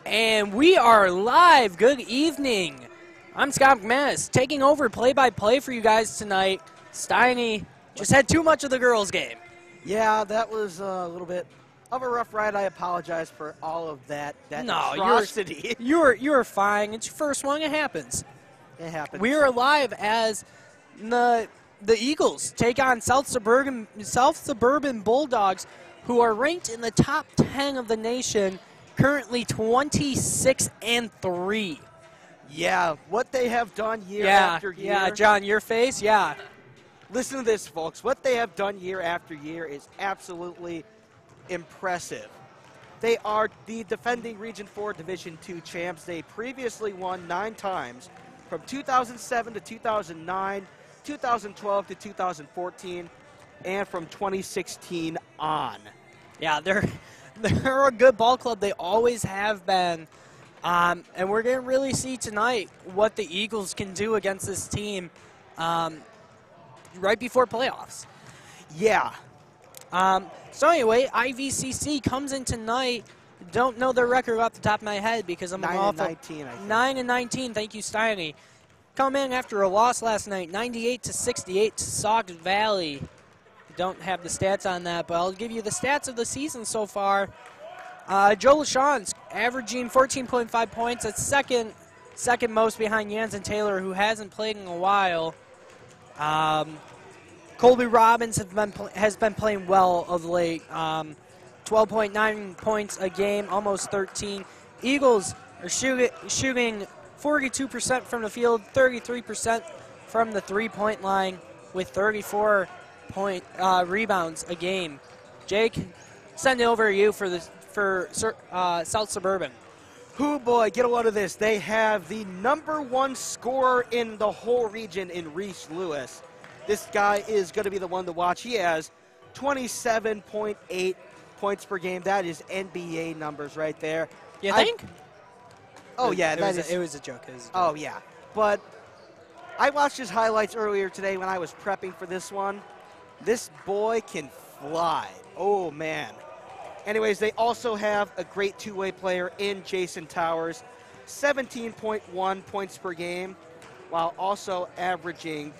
And we are live. Good evening. I'm Scott McManus, taking over play-by-play for you guys tonight. Steiny just had too much of the girls' game. Yeah, that was a little bit of a rough ride. I apologize for all of that atrocity. You're fine. It's your first one. It happens. It happens. We are live as the Eagles take on South Suburban Bulldogs, who are ranked in the top 10 of the nation, currently 26-3. Yeah, what they have done year after year. Yeah, John, your face, yeah. Listen to this, folks. What they have done year after year is absolutely impressive. They are the defending Region 4 Division II champs. They previously won 9 times, from 2007 to 2009, 2012 to 2014, and from 2016 on. Yeah, they're a good ball club. They always have been. And we're going to really see tonight what the Eagles can do against this team right before playoffs. Yeah. So anyway, IVCC comes in tonight. Don't know their record off the top of my head because I'm 9-19, I think. 9-19. Thank you, Steiny. Come in after a loss last night, 98-68 to Sauk Valley. Don't have the stats on that, but I'll give you the stats of the season so far. Joe LaShawn's averaging 14.5 points. That's second most behind Jansen Taylor, who hasn't played in a while. Colby Robbins has been playing well of late. 12.9 points a game, almost 13. Eagles are shooting 42% from the field, 33% from the three-point line, with 34 rebounds a game. Jake, send it over to you for South Suburban. Who boy, get a load of this. They have the #1 scorer in the whole region in Reese Lewis. This guy is going to be the one to watch. He has 27.8 points per game. That is NBA numbers right there. You think? Oh, yeah. It was a joke. Oh, yeah. But I watched his highlights earlier today when I was prepping for this one. This boy can fly. Oh, man. Anyways, they also have a great two-way player in Jason Towers, 17.1 points per game, while also averaging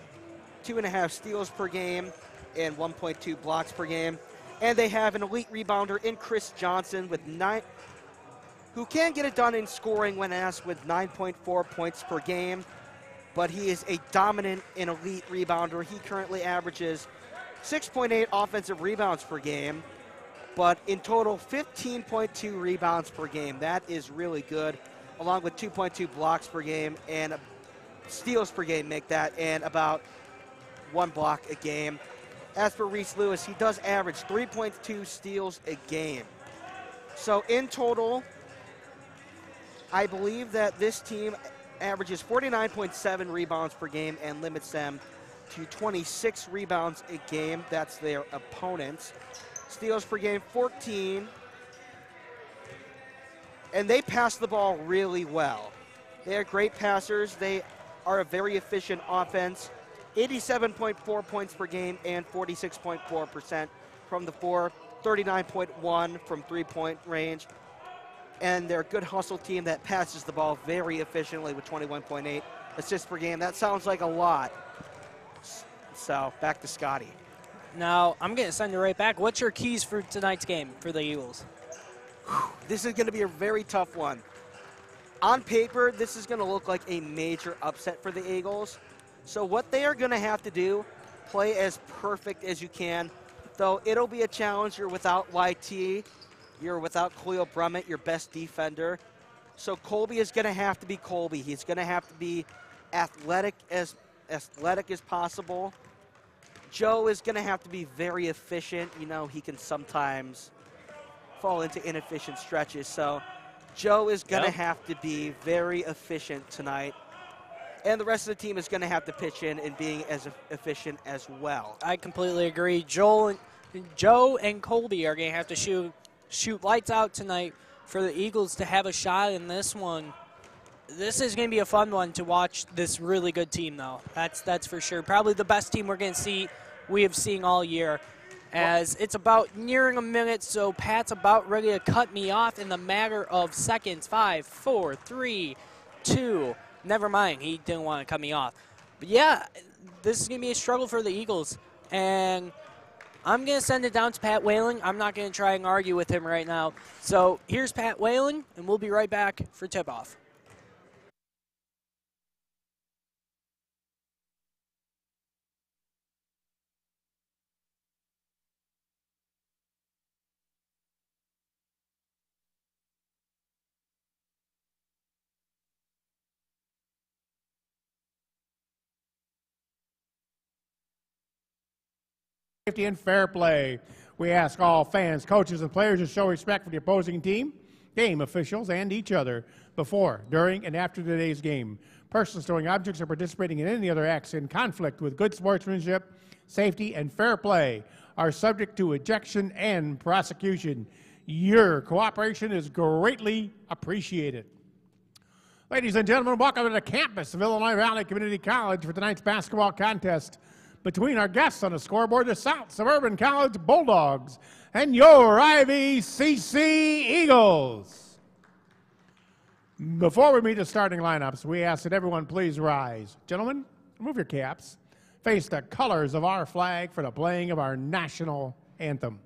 2.5 steals per game and 1.2 blocks per game. And they have an elite rebounder in Chris Johnson with who can get it done in scoring when asked, with 9.4 points per game. But he is a dominant and elite rebounder. He currently averages 6.8 offensive rebounds per game, but in total 15.2 rebounds per game. That is really good, along with 2.2 blocks per game and steals per game make that, and about 1 block a game. As for Reese Lewis, he does average 3.2 steals a game. So in total, I believe that this team averages 49.7 rebounds per game and limits them to 26 rebounds a game. That's their opponents. Steals per game, 14. And they pass the ball really well. They are great passers. They are a very efficient offense. 87.4 points per game and 46.4% from the floor, 39.1 from three-point range. And they're a good hustle team that passes the ball very efficiently with 21.8 assists per game. That sounds like a lot. So back to Scotty. Now, I'm going to send you right back. What's your keys for tonight's game for the Eagles? This is going to be a very tough one. On paper, this is going to look like a major upset for the Eagles. So what they are going to have to do, play as perfect as you can. Though it'll be a challenge. You're without YT. You're without Khalil Brummett, your best defender. So Colby is going to have to be Colby. He's going to have to be athletic as possible. Joe is going to have to be very efficient. You know, he can sometimes fall into inefficient stretches. So Joe is going to have to be very efficient tonight. And the rest of the team is going to have to pitch in and being as efficient as well. I completely agree. Joe and Colby are going to have to shoot lights out tonight for the Eagles to have a shot in this one. This is going to be a fun one to watch, this really good team, though. That's for sure. Probably the best team we have seen all year. as it's about nearing a minute, so Pat's about ready to cut me off in the matter of seconds. 5, 4, 3, 2. Never mind, he didn't want to cut me off. But yeah, this is going to be a struggle for the Eagles, and I'm going to send it down to Pat Whaling. I'm not going to try and argue with him right now. So here's Pat Whaling, and we'll be right back for tip-off. Safety and fair play. We ask all fans, coaches, and players to show respect for the opposing team, game officials, and each other before, during, and after today's game. Persons throwing objects or participating in any other acts in conflict with good sportsmanship, safety, and fair play are subject to ejection and prosecution. Your cooperation is greatly appreciated. Ladies and gentlemen, welcome to the campus of Illinois Valley Community College for tonight's basketball contest between our guests on the scoreboard, the South Suburban College Bulldogs and your IVCC Eagles. Before we meet the starting lineups, we ask that everyone please rise. Gentlemen, remove your caps. Face the colors of our flag for the playing of our national anthem.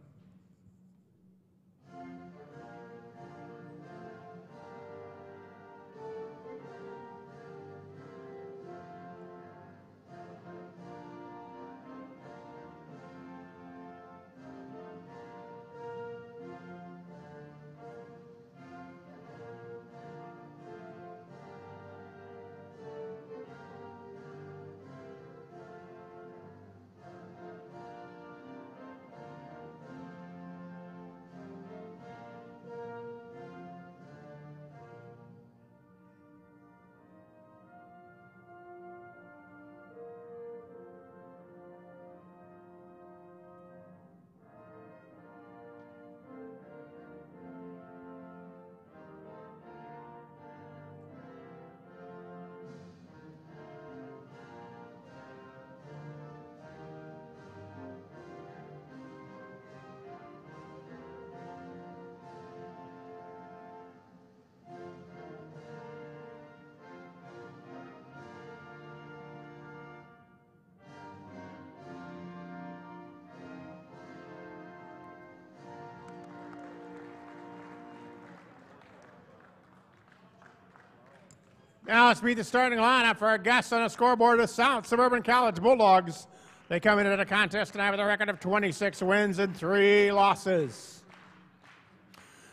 Now let's meet the starting lineup for our guests on the scoreboard, the South Suburban College Bulldogs. They come into the contest tonight with a record of 26 wins and 3 losses.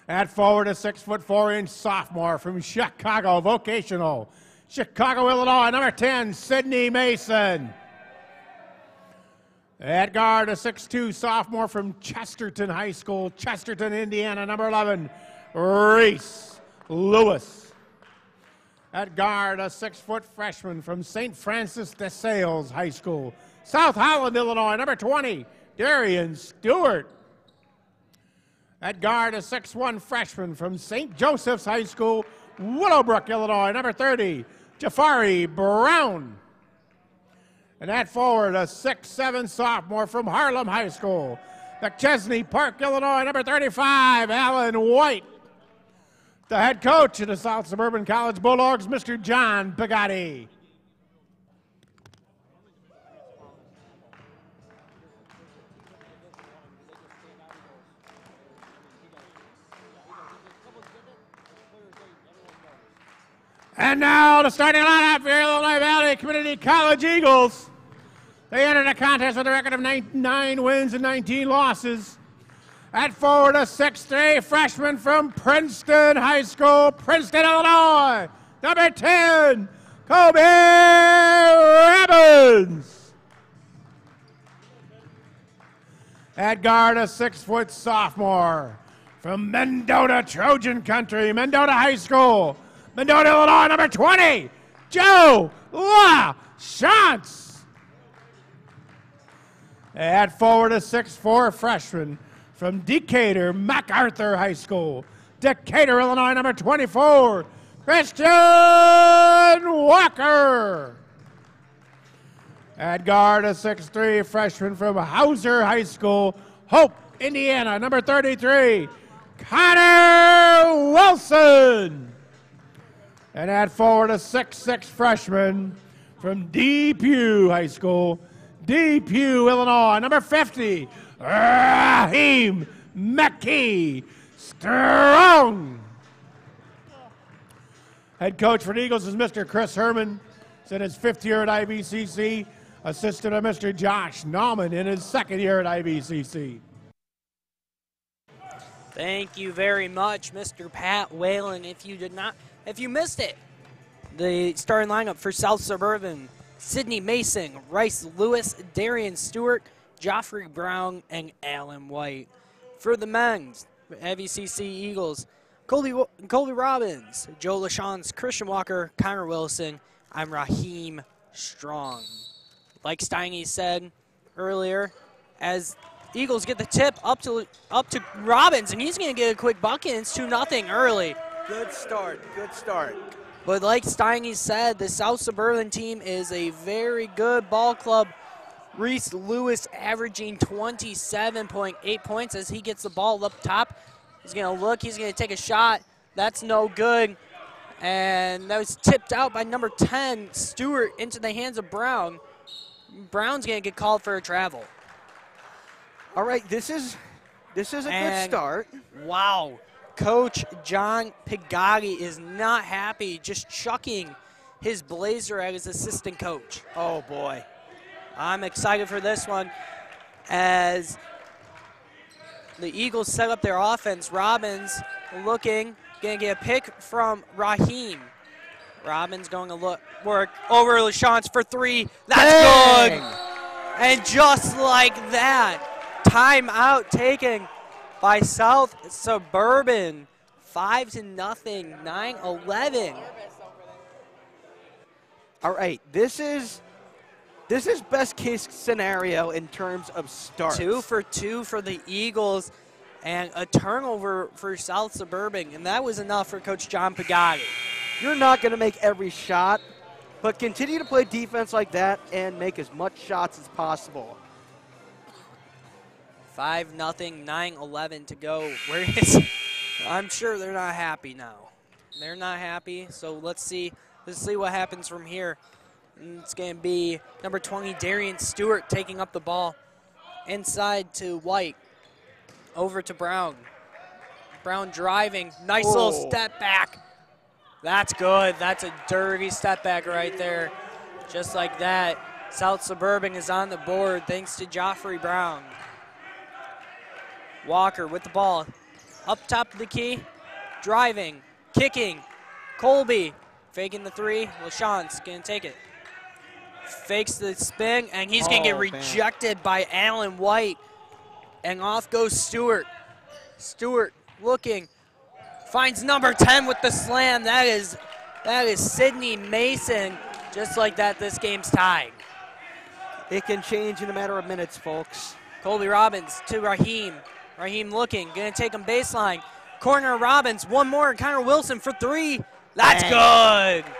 At forward, a 6'4" sophomore from Chicago Vocational, Chicago, Illinois, number 10, Sydney Mason. At guard, a 6'2" sophomore from Chesterton High School, Chesterton, Indiana, number 11, Reese Lewis. At guard, a 6-foot freshman from St. Francis de Sales High School, South Holland, Illinois, number 20, Darian Stewart. At guard, a 6'1" freshman from St. Joseph's High School, Willowbrook, Illinois, number 30, Jafari Brown. And at forward, a 6'7" sophomore from Harlem High School, McChesney Park, Illinois, number 35, Alan White. The head coach of the South Suburban College Bulldogs, Mr. John Pagatti. And now the starting lineup for Illinois Valley Community College Eagles. They entered the contest with a record of 9 wins and 19 losses. At forward, a 6'3" freshman from Princeton High School, Princeton, Illinois, number 10, Kobe Robbins. At guard, a 6-foot sophomore from Mendota Trojan Country, Mendota High School, Mendota, Illinois, number 20, Joe LaChance. At forward, a 6'4" freshman from Decatur MacArthur High School, Decatur, Illinois, number 24, Christian Walker. At guard, a 6'3" freshman from Hauser High School, Hope, Indiana, number 33, Connor Wilson. And at forward, a 6'6" freshman from Depew High School, Depew, Illinois, number 50, Raheem McKee Strong. Head coach for the Eagles is Mr. Chris Herman. He's in his 5th year at IVCC. Assistant of Mr. Josh Nauman in his 2nd year at IVCC. Thank you very much, Mr. Pat Whalen. If you missed it, the starting lineup for South Suburban: Sidney Mason, Rice Lewis, Darian Stewart, Joffrey Brown, and Alan White. For the men's IVCC Eagles: Colby Robbins, Joe LaChance, Christian Walker, Connor Wilson, I'm Raheem Strong. Like Steiny said earlier, as Eagles get the tip up to Robbins, and he's going to get a quick bucket. It's 2-0 early. Good start, good start. But like Steiny said, the South Suburban team is a very good ball club. Reese Lewis averaging 27.8 points as he gets the ball up top. He's going to look, he's going to take a shot. That's no good. And that was tipped out by number 10, Stewart, into the hands of Brown. Brown's going to get called for a travel. All right, this is a good start. Wow. Coach John Pigatti is not happy, just chucking his blazer at his assistant coach. Oh, boy. I'm excited for this one as the Eagles set up their offense. Robbins looking, going to get a pick from Raheem. Robbins going to work over LaChance for 3. That's good. And just like that, timeout taken by South Suburban. 5-0, 9-11. All right, this is best case scenario in terms of starts. 2 for 2 for the Eagles and a turnover for South Suburban, and that was enough for Coach John Pagani. You're not going to make every shot, but continue to play defense like that and make as much shots as possible. 5-0, 9-11 to go. I'm sure they're not happy now. They're not happy, so let's see what happens from here. And it's going to be number 20, Darian Stewart, taking up the ball inside to White. Over to Brown. Brown driving. Nice little step back. That's good. That's a dirty step back right there. Just like that, South Suburban is on the board thanks to Joffrey Brown. Walker with the ball. Up top of the key. Driving. Kicking. Colby faking the 3. LaChance going to take it. Fakes the spin, and he's going to get rejected by Alan White. And off goes Stewart. Stewart looking. Finds number 10 with the slam. That is Sidney Mason. Just like that, this game's tied. It can change in a matter of minutes, folks. Colby Robbins to Raheem. Raheem looking. Going to take him baseline. Corner Robbins. One more. Connor Wilson for 3. That's good.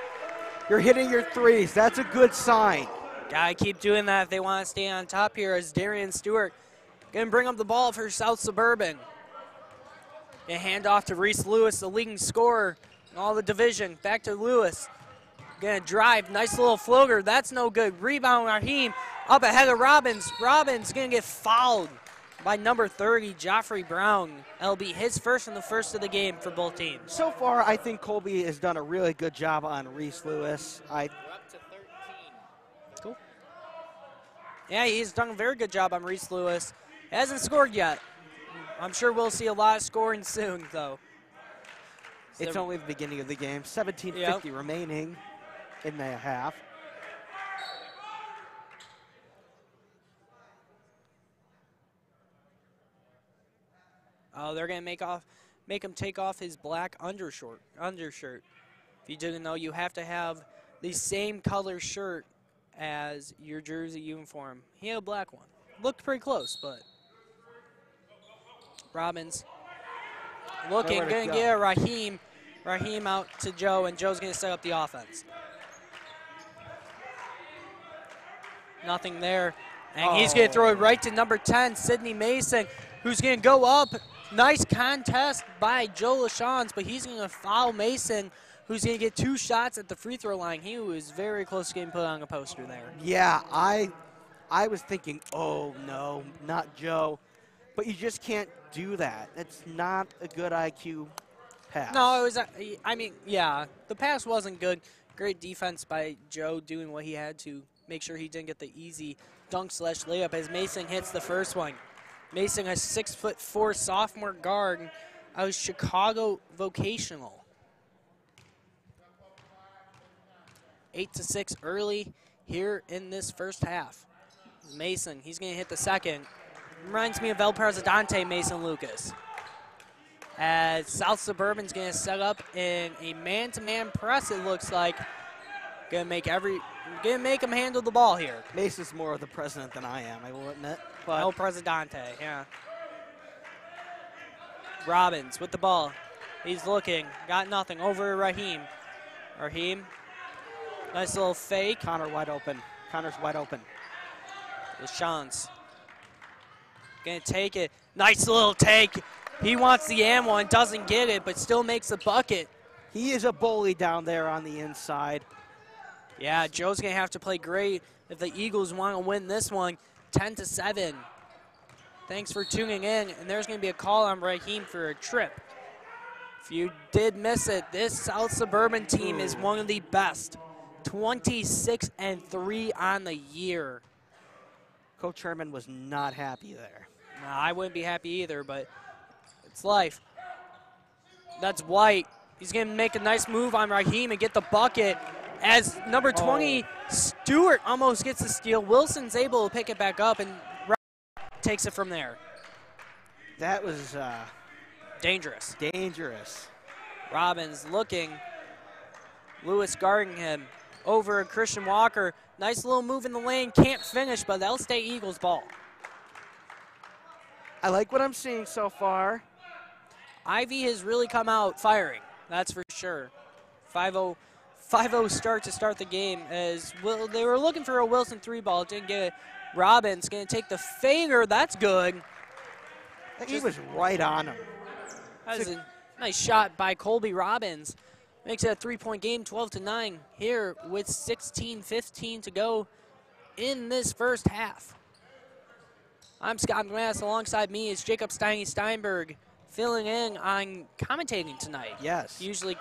You're hitting your 3s. That's a good sign. Gotta keep doing that if they want to stay on top here as Darian Stewart going to bring up the ball for South Suburban. Going to hand off to Reese Lewis, the leading scorer in all the division. Back to Lewis. Going to drive. Nice little floater. That's no good. Rebound, Raheem. Up ahead of Robbins. Robbins going to get fouled by number 30, Joffrey Brown. That'll be his first and the first of the game for both teams. So far, I think Colby has done a really good job on Reese Lewis. We're up to 13. Cool. Yeah, he's done a very good job on Reese Lewis. Hasn't scored yet. I'm sure we'll see a lot of scoring soon, though. It's only the beginning of the game. 17:50 remaining in the half. Oh, they're going to make him take off his black undershirt. If you didn't know, you have to have the same color shirt as your jersey uniform. He had a black one. Looked pretty close, but Robbins looking, going to get Raheem. Raheem out to Joe, and Joe's going to set up the offense. Nothing there. And he's going to throw it right to number 10, Sidney Mason, who's going to go up. Nice contest by Joe LaChance, but he's going to foul Mason, who's going to get 2 shots at the free throw line. He was very close to getting put on a poster there. Yeah, I was thinking, oh, no, not Joe. But you just can't do that. That's not a good IQ pass. No, it was, I mean, yeah, the pass wasn't good. Great defense by Joe doing what he had to make sure he didn't get the easy dunk/layup as Mason hits the first one. Mason, a 6'4" sophomore guard out of Chicago Vocational. 8-6 early here in this first half. Mason, he's going to hit the second. Reminds me of El Presidente, Mason Lucas. As South Suburban's going to set up in a man-to-man press, it looks like. Going to make him handle the ball here. Mason's more of the president than I am, I will admit. But El Presidente, yeah. Robbins with the ball. He's looking, got nothing. Over to Raheem. Raheem, nice little fake. Connor wide open. Connor's wide open. LaChance. Gonna take it. Nice little take. He wants the and one, doesn't get it, but still makes a bucket. He is a bully down there on the inside. Yeah, Joe's gonna have to play great if the Eagles want to win this one. 10-7. Thanks for tuning in, and there's gonna be a call on Raheem for a trip. If you did miss it, this South Suburban team is one of the best. 26-3 on the year. Coach Herman was not happy there. No, I wouldn't be happy either, but it's life. That's White. He's going to make a nice move on Raheem and get the bucket as number 20, Stewart, almost gets the steal. Wilson's able to pick it back up, and takes it from there. That was dangerous. Dangerous. Robbins looking. Lewis guarding him. Over Christian Walker. Nice little move in the lane. Can't finish, but that'll stay Eagles ball. I like what I'm seeing so far. Ivy has really come out firing. That's for sure. 5-0 start to start the game as they were looking for a Wilson 3-ball. Didn't get it. Robbins going to take the fader. That's good. He was right on him. That was a nice shot by Colby Robbins. Makes it a 3-point game, 12-9 here with 16:15 to go in this first half. I'm Scott McManus. Alongside me is Jacob Steinberg, filling in on commentating tonight. Yes. Usually,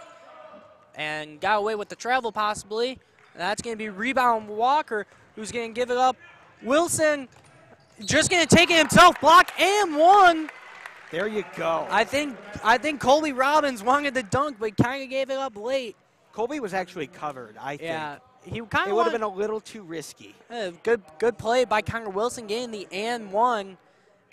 and got away with the travel possibly. And that's going to be rebound Walker, who's going to give it up. Wilson just going to take it himself, block and one. There you go. I think Colby Robbins wanted the dunk, but kind of gave it up late. Colby was actually covered, I think. Yeah, he kind of it would have been a little too risky. Good play by Connor Wilson getting the and one,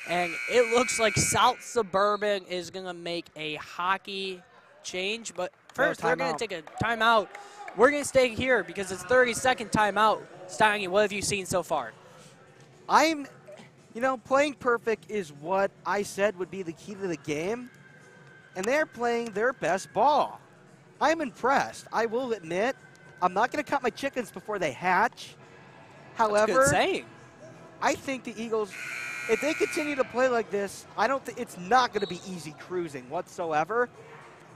and it looks like South Suburban is going to make a hockey change. But first, they're going to take a timeout. We're going to stay here because it's 30-second timeout. Steiny, what have you seen so far? Playing perfect is what I said would be the key to the game, and they're playing their best ball. I'm impressed. I will admit, I'm not going to cut my chickens before they hatch. However, that's good saying. I think the Eagles, if they continue to play like this, I don't think it's not going to be easy cruising whatsoever,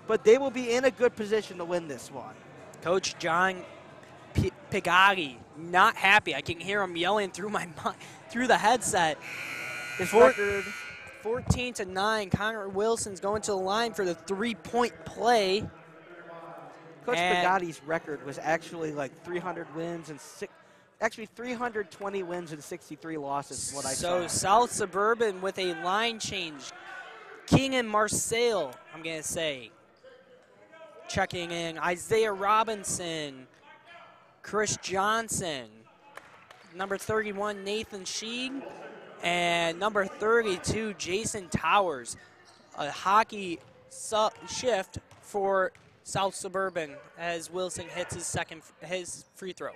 but they will be in a good position to win this one. Coach John Pigotti not happy. I can hear him yelling through the headset. His record 14-9. Connor Wilson's going to the line for the 3-point play. Coach Pigotti's record was actually like 300 wins and 320 wins and 63 losses is what I saw. So South Suburban with a line change. King and Marcel, I'm going to say. Checking in. Isaiah Robinson. Chris Johnson. Number 31, Nathan Sheeg. And number 32, Jason Towers. A hockey shift for South Suburban as Wilson hits his free throw.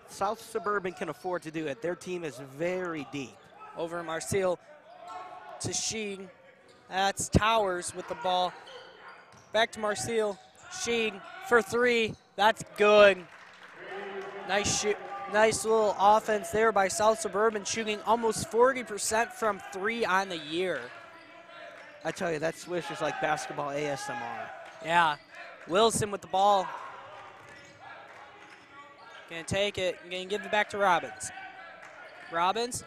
South Suburban can afford to do it. Their team is very deep. Over Marcel to Sheeg. That's Towers with the ball. Back to Marcel. Sheeg for three. That's good. Nice Nice little offense there by South Suburban, shooting almost 40% from 3 on the year. I tell you, that swish is like basketball ASMR. Yeah. Wilson with the ball. Gonna take it, gonna give it back to Robbins. Robbins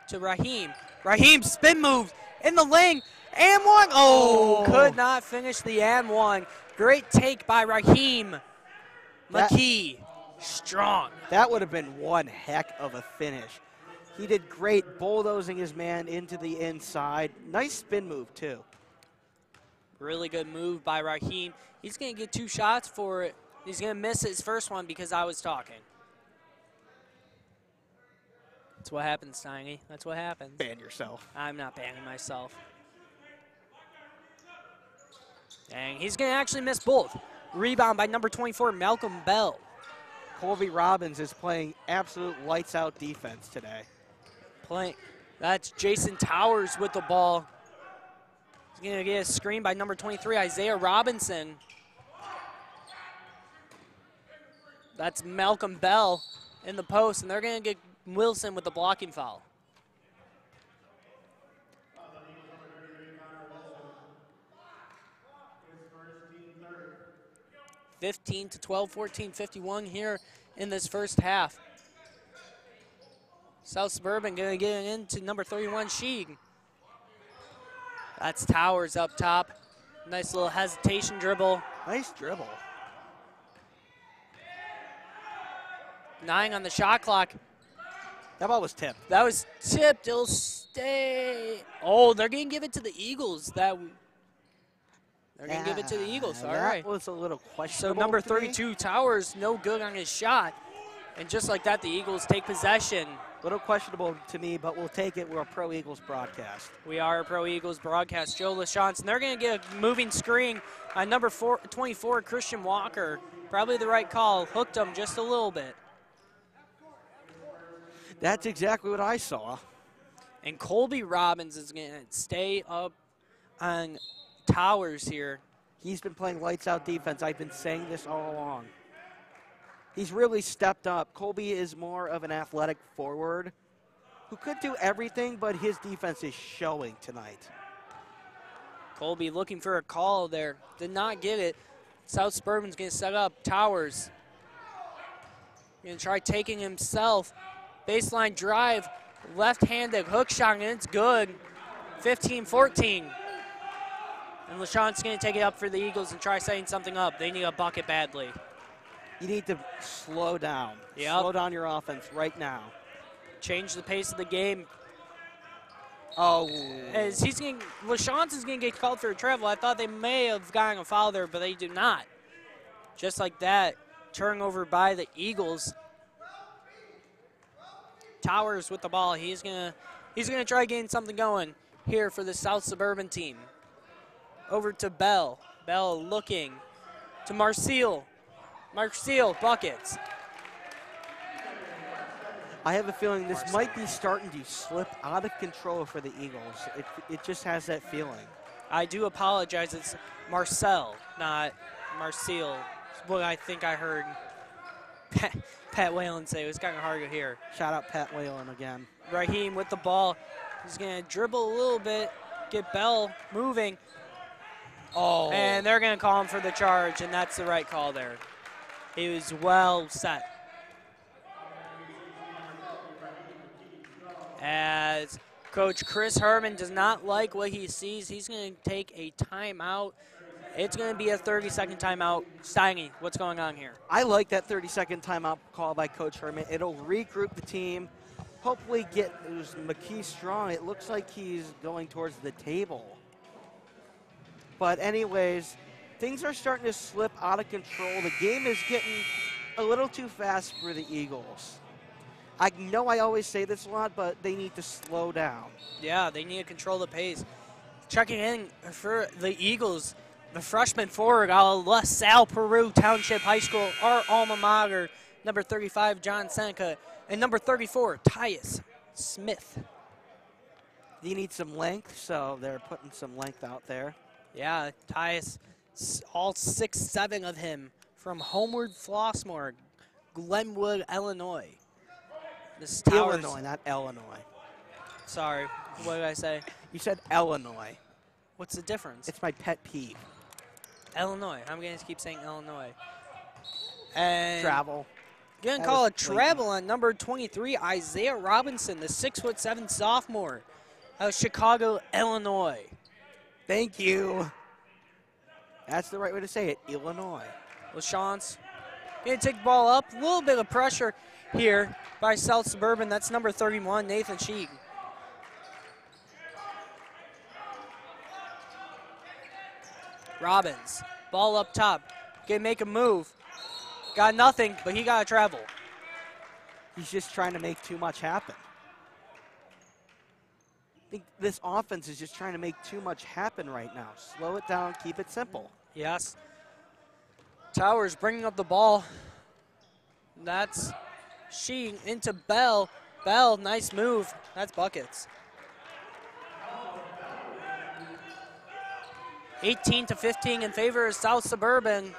to Raheem. Raheem spin move in the lane, and one. Oh, could not finish the and one. Great take by Raheem McKee. Strong. That would have been one heck of a finish. He did great bulldozing his man into the inside. Nice spin move, too. Really good move by Raheem. He's going to get 2 shots for it. He's going to miss his first one because I was talking. That's what happens, Tiny. That's what happens. Ban yourself. I'm not banning myself. Dang, he's going to actually miss both. Rebound by number 24, Malcolm Bell. Colby Robbins is playing absolute lights-out defense today. That's Jason Towers with the ball. He's going to get a screen by number 23, Isaiah Robinson. That's Malcolm Bell in the post, and they're going to get Wilson with the blocking foul. (15 to 12, 14-51 here in this first half. South Suburban going to get into number 31, Sheeg. That's Towers up top. Nice little hesitation dribble. Nice dribble. 9 on the shot clock. That ball was tipped. That was tipped. It'll stay. Oh, they're going to give it to the Eagles. They're going to give it to the Eagles. All right. That was a little questionable. So number 32, Towers, no good on his shot. And just like that, the Eagles take possession. A little questionable to me, but we'll take it. We're a Pro Eagles broadcast. We are a Pro Eagles broadcast. Joe LaChance, and they're going to get a moving screen on number 24, Christian Walker. Probably the right call. Hooked him just a little bit. That's exactly what I saw. And Colby Robbins is going to stay up on Towers here. He's been playing lights-out defense. I've been saying this all along. He's really stepped up. Colby is more of an athletic forward who could do everything, but his defense is showing tonight. Colby looking for a call there. Did not get it. South Suburban's going to set up Towers. Going to try taking himself. Baseline drive. Left-handed hook shot, and it's good. 15-14. And LaShawn's going to take it up for the Eagles and try setting something up. They need a bucket badly. You need to slow down. Yep. Slow down your offense right now. Change the pace of the game. Oh. As LaShawn's is going to get called for a travel. I thought they may have gotten a foul there, but they do not. Just like that, turnover by the Eagles. Towers with the ball. He's gonna try getting something going here for the South Suburban team. Over to Bell. Bell looking to Marcel. Marcel buckets. I have a feeling this might be starting to slip out of control for the Eagles. It just has that feeling. I do apologize. It's Marcel, not Marcel. What I think I heard Pat Whalen say. It was kind of hard to hear. Shout out Pat Whalen again. Raheem with the ball. He's going to dribble a little bit, get Bell moving. Oh. And they're going to call him for the charge, and that's the right call there. He was well set. As Coach Chris Herman does not like what he sees, he's going to take a timeout. It's going to be a 30-second timeout. Steiny, what's going on here? I like that 30-second timeout call by Coach Herman. It'll regroup the team, hopefully get McKee strong. It looks like he's going towards the table. But anyways, things are starting to slip out of control. The game is getting a little too fast for the Eagles. I know I always say this a lot, but they need to slow down. Yeah, they need to control the pace. Checking in for the Eagles, the freshman forward out of La Salle, Peru Township High School, our alma mater, number 35, John Seneca, and number 34, Tyus Smith. They need some length, so they're putting some length out there. Yeah, Tyus, all 6'7" of him from Homeward Flossmoor, Glenwood, Illinois. This is Towers. Illinois, not Illinois. Sorry, what did I say? You said Illinois. What's the difference? It's my pet peeve. Illinois. I'm going to keep saying Illinois. And Travel. Going to That call a was blatant. travel on number 23, Isaiah Robinson, the 6'7" sophomore out of Chicago, Illinois. Thank you. That's the right way to say it, Illinois. LaChance going to take the ball up. A little bit of pressure here by South Suburban. That's number 31, Nathan Sheik. Robbins, ball up top. Going to make a move. Got nothing, but he got to travel. He's just trying to make too much happen. I think this offense is just trying to make too much happen right now. Slow it down, keep it simple. Yes. Towers bringing up the ball. That's Sheen into Bell. Bell, nice move. That's buckets. 18-15 in favor of South Suburban.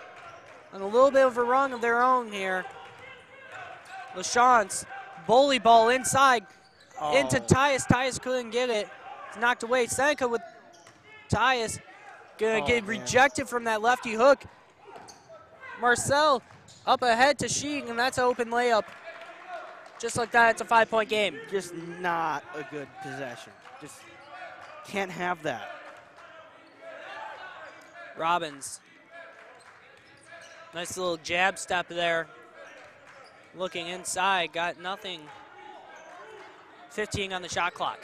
On a little bit of a run of their own here. LaChance, bully ball inside. Into Tyus. Tyus couldn't get it. It's knocked away. Seneca with Tyus. Gonna get rejected from that lefty hook. Marcel up ahead to Sheik, and that's an open layup. Just like that, it's a 5-point game. Just not a good possession. Just can't have that. Robbins. Nice little jab step there. Looking inside, got nothing. 15 on the shot clock.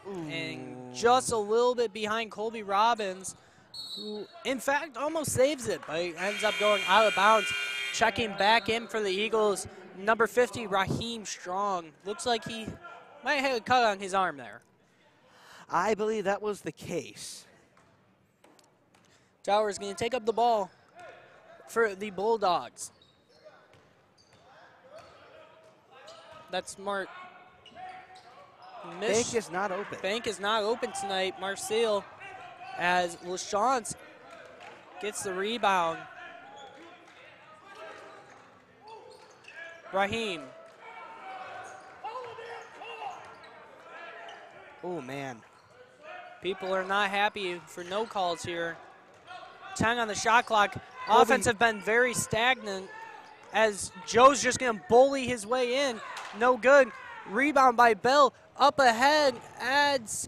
Ooh. And just a little bit behind Colby Robbins, who in fact almost saves it, but he ends up going out of bounds. Checking back in for the Eagles, number 50, Raheem Strong. Looks like he might have had a cut on his arm there. I believe that was the case. Towers going to take up the ball for the Bulldogs. That's smart. Bank is not open. Bank is not open tonight. Marcel, as LaChance gets the rebound. Raheem. Oh, man. People are not happy for no calls here. 10 on the shot clock. Offense have been very stagnant as Joe's just going to bully his way in. No good. Rebound by Bell. Up ahead. Adds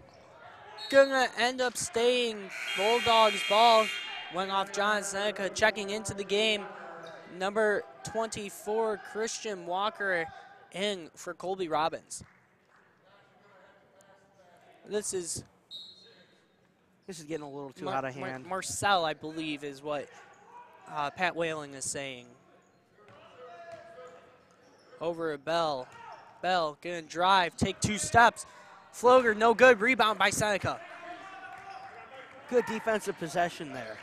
going to end up staying. Bulldogs ball. Went off John Seneca checking into the game. Number 24, Christian Walker in for Colby Robbins. This is getting a little too out of hand. Marcel, I believe, is what Pat Whaling is saying. Over a Bell. Bell gonna drive, take 2 steps. Floater, no good. Rebound by Seneca. Good defensive possession there.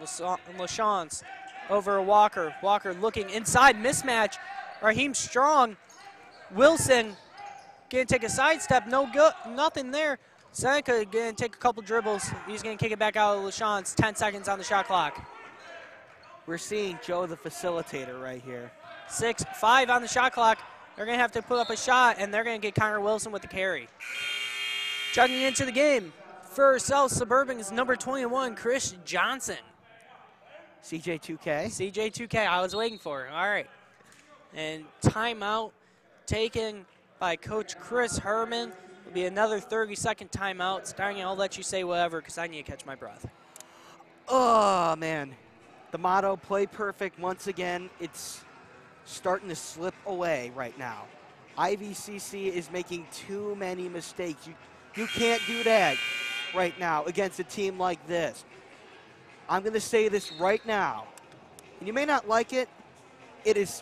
LaChance over Walker. Walker looking inside, mismatch. Raheem Strong. Wilson gonna take a sidestep, no good, nothing there. Seneca gonna take a couple dribbles. He's gonna kick it back out of LaChance. 10 seconds on the shot clock. We're seeing Joe the facilitator right here. 6-5 on the shot clock. They're gonna have to put up a shot, and they're gonna get Connor Wilson with the carry. Chugging into the game for South Suburban is number 21, Chris Johnson. CJ2K. CJ2K, I was waiting for it. All right. And timeout taken by Coach Chris Herman. It'll be another 30-second timeout. Starting, I'll let you say whatever because I need to catch my breath. Oh, man. The motto, play perfect, once again, it's starting to slip away right now. IVCC is making too many mistakes. You can't do that right now against a team like this. I'm going to say this right now, and you may not like it.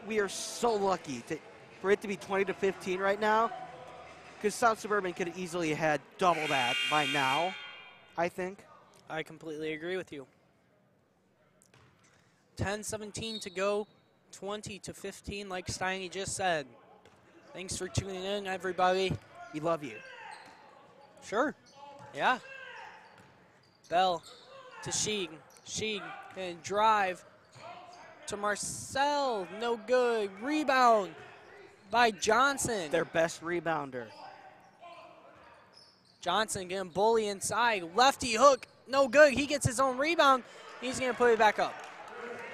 We are so lucky for it to be 20-15 right now, because South Suburban could have easily had double that by now, I think. I completely agree with you. 10-17 to go, 20-15, like Steiny just said. Thanks for tuning in, everybody. We love you. Sure. Yeah. Bell to Sheeg. Sheeg gonna drive to Marcel. No good. Rebound by Johnson. Their best rebounder. Johnson getting bully inside. Lefty hook. No good. He gets his own rebound. He's going to put it back up.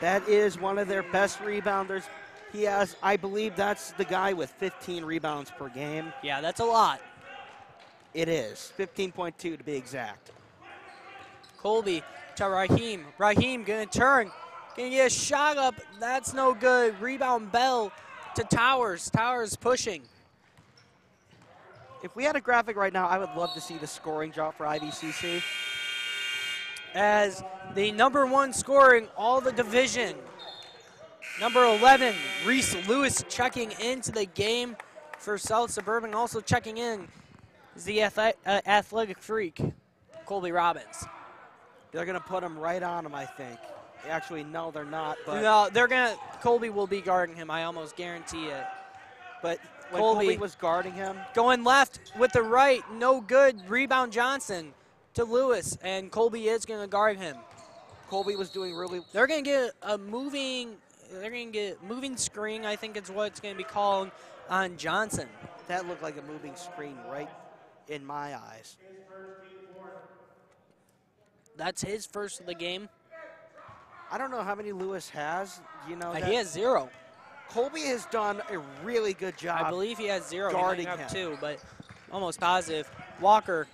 That is one of their best rebounders. He has, I believe that's the guy with 15 rebounds per game. Yeah, that's a lot. It is. 15.2 to be exact. Colby to Raheem. Raheem going to turn. Going to get a shot up. That's no good. Rebound Bell to Towers. Towers pushing. If we had a graphic right now, I would love to see the scoring drop for IVCC. As the #1 scoring all the division. Number 11, Reese Lewis checking into the game for South Suburban. Also checking in is the athletic freak, Colby Robbins. They're going to put him right on him, I think. Actually, no, they're not. But No, Colby will be guarding him, I almost guarantee it. But when Colby was guarding him. Going left with the right, no good. Rebound Johnson to Lewis, and Colby is going to guard him. Colby was doing really. They're going to get a moving screen, I think it's what it's going to be called, on Johnson. That looked like a moving screen right in my eyes. That's his first of the game. I don't know how many Lewis has. You know, He has 0. Colby has done a really good job. I believe he has 0. Guarding he might have him. 2, but almost positive. Walker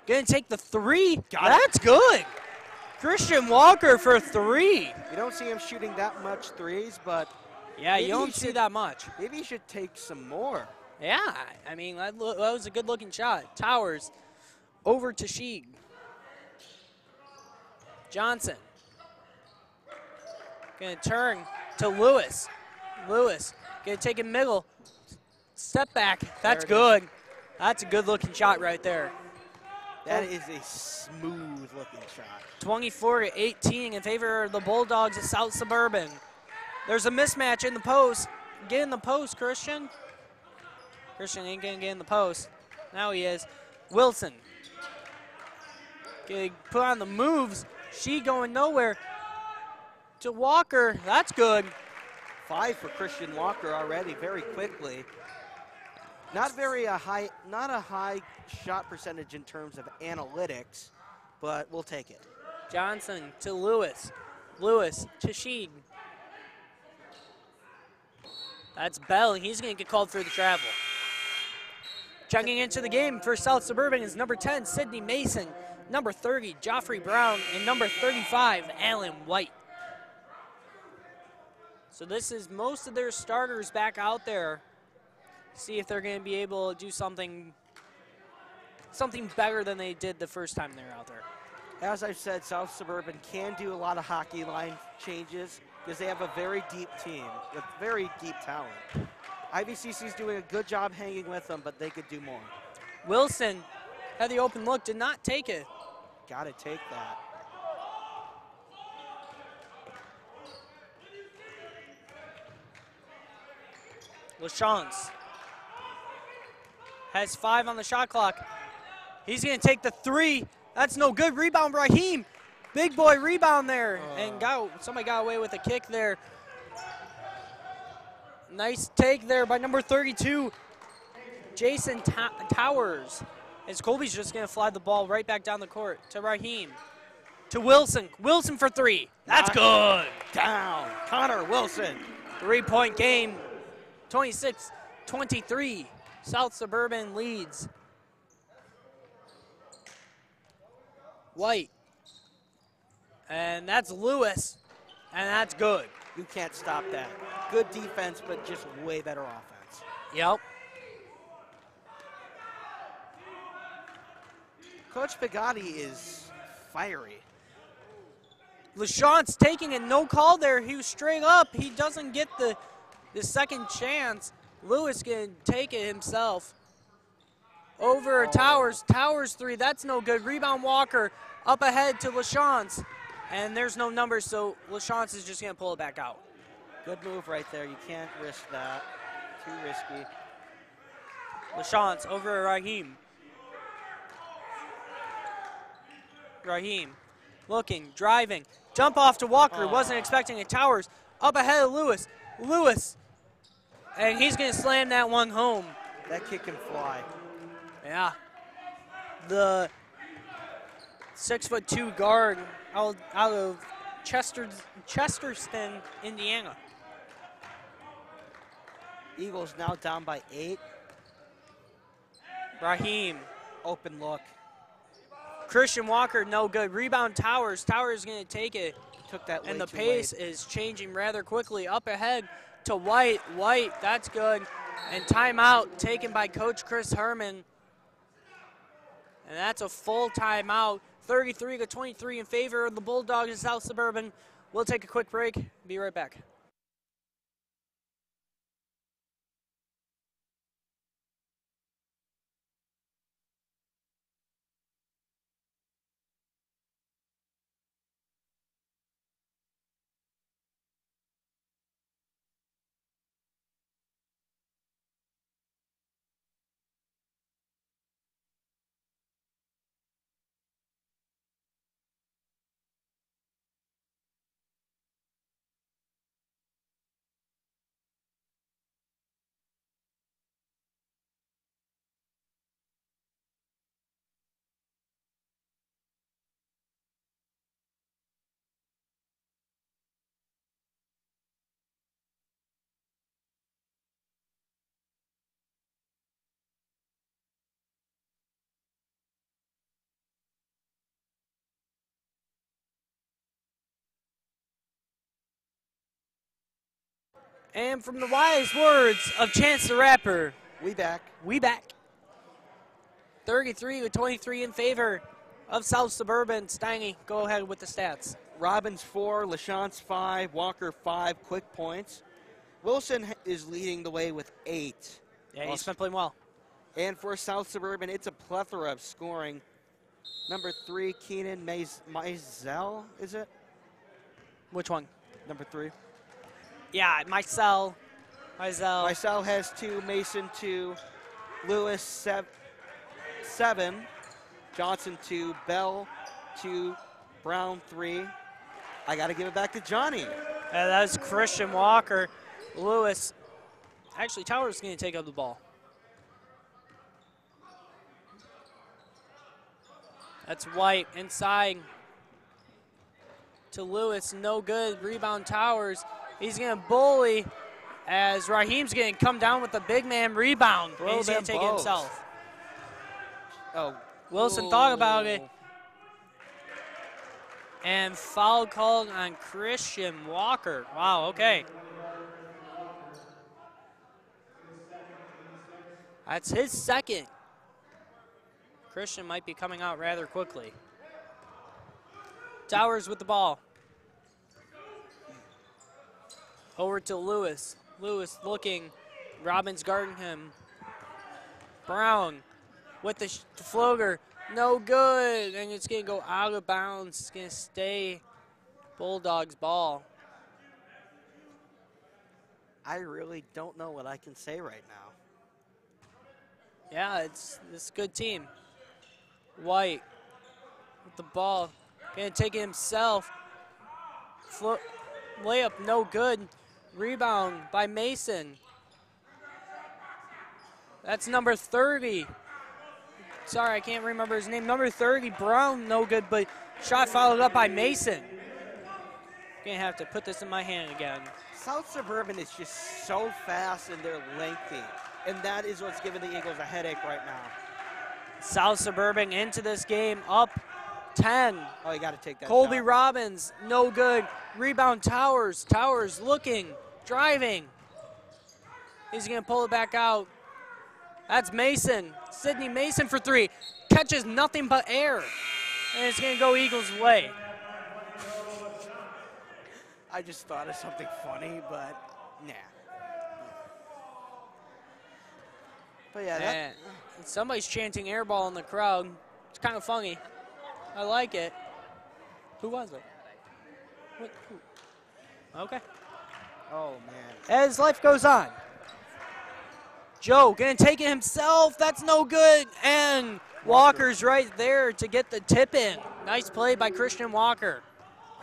gonna take the 3. That's good. Christian Walker for 3. You don't see him shooting that much threes, but Yeah, you don't see that much. Maybe he should take some more. Yeah, I mean, that was a good-looking shot. Towers over to Sheeg. Johnson gonna turn to Lewis. Lewis gonna take a middle. Step back. That's good. That's a good-looking shot right there. That is a smooth-looking shot. 24-18 in favor of the Bulldogs of South Suburban. There's a mismatch in the post. Get in the post, Christian. Christian ain't gonna get in the post. Now he is. Wilson. Gonna put on the moves. She going nowhere. To Walker. That's good. 5 for Christian Walker already, very quickly. Not a high shot percentage in terms of analytics, but we'll take it. Johnson to Lewis. Lewis to Sheed. That's Bell. He's going to get called for the travel. Checking into the game for South Suburban is number 10, Sidney Mason, number 30, Joffrey Brown, and number 35, Alan White. So this is most of their starters back out there. See if they're going to be able to do something better than they did the first time they were out there. As I've said, South Suburban can do a lot of hockey line changes because they have a very deep team with very deep talent. IVCC is doing a good job hanging with them, but they could do more. Wilson had the open look, did not take it. Got to take that. LaChance has 5 on the shot clock. He's going to take the 3. That's no good. Rebound, Raheem. Big boy rebound there. And somebody got away with a kick there. Nice take there by number 32, Jason Towers. As Colby's just going to fly the ball right back down the court to Raheem. To Wilson. Wilson for 3. That's good. Down. Connor Wilson. 3-point game. 26-23. South Suburban leads. White. And that's Lewis. And that's good. You can't stop that. Good defense, but just way better offense. Yep. Coach Pagani is fiery. LaChance taking it, no call there. He was straight up. He doesn't get the second chance. Lewis can take it himself. Over Towers. Towers 3. That's no good. Rebound Walker up ahead to LaChance. And there's no numbers, so LaChance is just going to pull it back out. Good move right there. You can't risk that. Too risky. LaChance over Raheem. Raheem looking, driving. Jump off to Walker. Wasn't expecting it. Towers Up ahead of Lewis. Lewis. And he's going to slam that one home. That kid can fly. Yeah. The 6'2" guard out of Chesterton, Indiana. Eagles now down by 8. Raheem. Open look. Christian Walker, no good. Rebound Towers. Towers is going to take it. Took that way And the too pace late. is changing rather quickly. Up ahead to White. White, that's good. And timeout taken by Coach Chris Herman. And that's a full timeout. 33-23 in favor of the Bulldogs in South Suburban. We'll take a quick break. Be right back. And from the wise words of Chance the Rapper, We back. we back. 33-23 in favor of South Suburban. Steiny, go ahead with the stats. Robbins 4, LaChance 5, Walker 5 quick points. Wilson is leading the way with 8. Yeah, he's been playing well. And for South Suburban, it's a plethora of scoring. Number 3, Keenan Mizell, is it? Which one? Number 3. Yeah, Mizell. Mizell has 2, Mason 2, Lewis 7, Johnson 2, Bell 2, Brown 3. I got to give it back to Johnny. That's Christian Walker. Lewis. Actually, Towers is going to take up the ball. That's White inside to Lewis. No good. Rebound Towers. He's going to bully as Raheem's going to come down with the big man rebound. And he's going to take it himself. Oh. Wilson thought about it. And foul called on Christian Walker. Wow, okay. That's his second. Christian might be coming out rather quickly. Towers with the ball. Over to Lewis. Lewis looking. Robbins guarding him. Brown with the floater. No good. And it's going to go out of bounds. It's going to stay Bulldogs ball. I really don't know what I can say right now. Yeah, it's a good team. White with the ball. Going to take it himself. Layup no good. Rebound by Mason. That's number 30. Sorry, I can't remember his name. Number 30, Brown, no good, but shot followed up by Mason. Gonna have to put this in my hand again. South Suburban is just so fast and they're lengthy. And that is what's giving the Eagles a headache right now. South Suburban into this game, up 10. Oh, you got to take that Colby shot. Robbins, no good. Rebound Towers. Towers looking, driving. He's going to pull it back out. That's Mason. Sidney Mason for 3. Catches nothing but air. And it's going to go Eagles' way. I just thought of something funny, but nah. But yeah, And somebody's chanting air ball in the crowd. It's kind of funny. I like it. Who was it? What, who? Okay. oh man. As life goes on. Joe gonna take it himself. That's no good. And Walker's right there to get the tip in. Nice play by Christian Walker.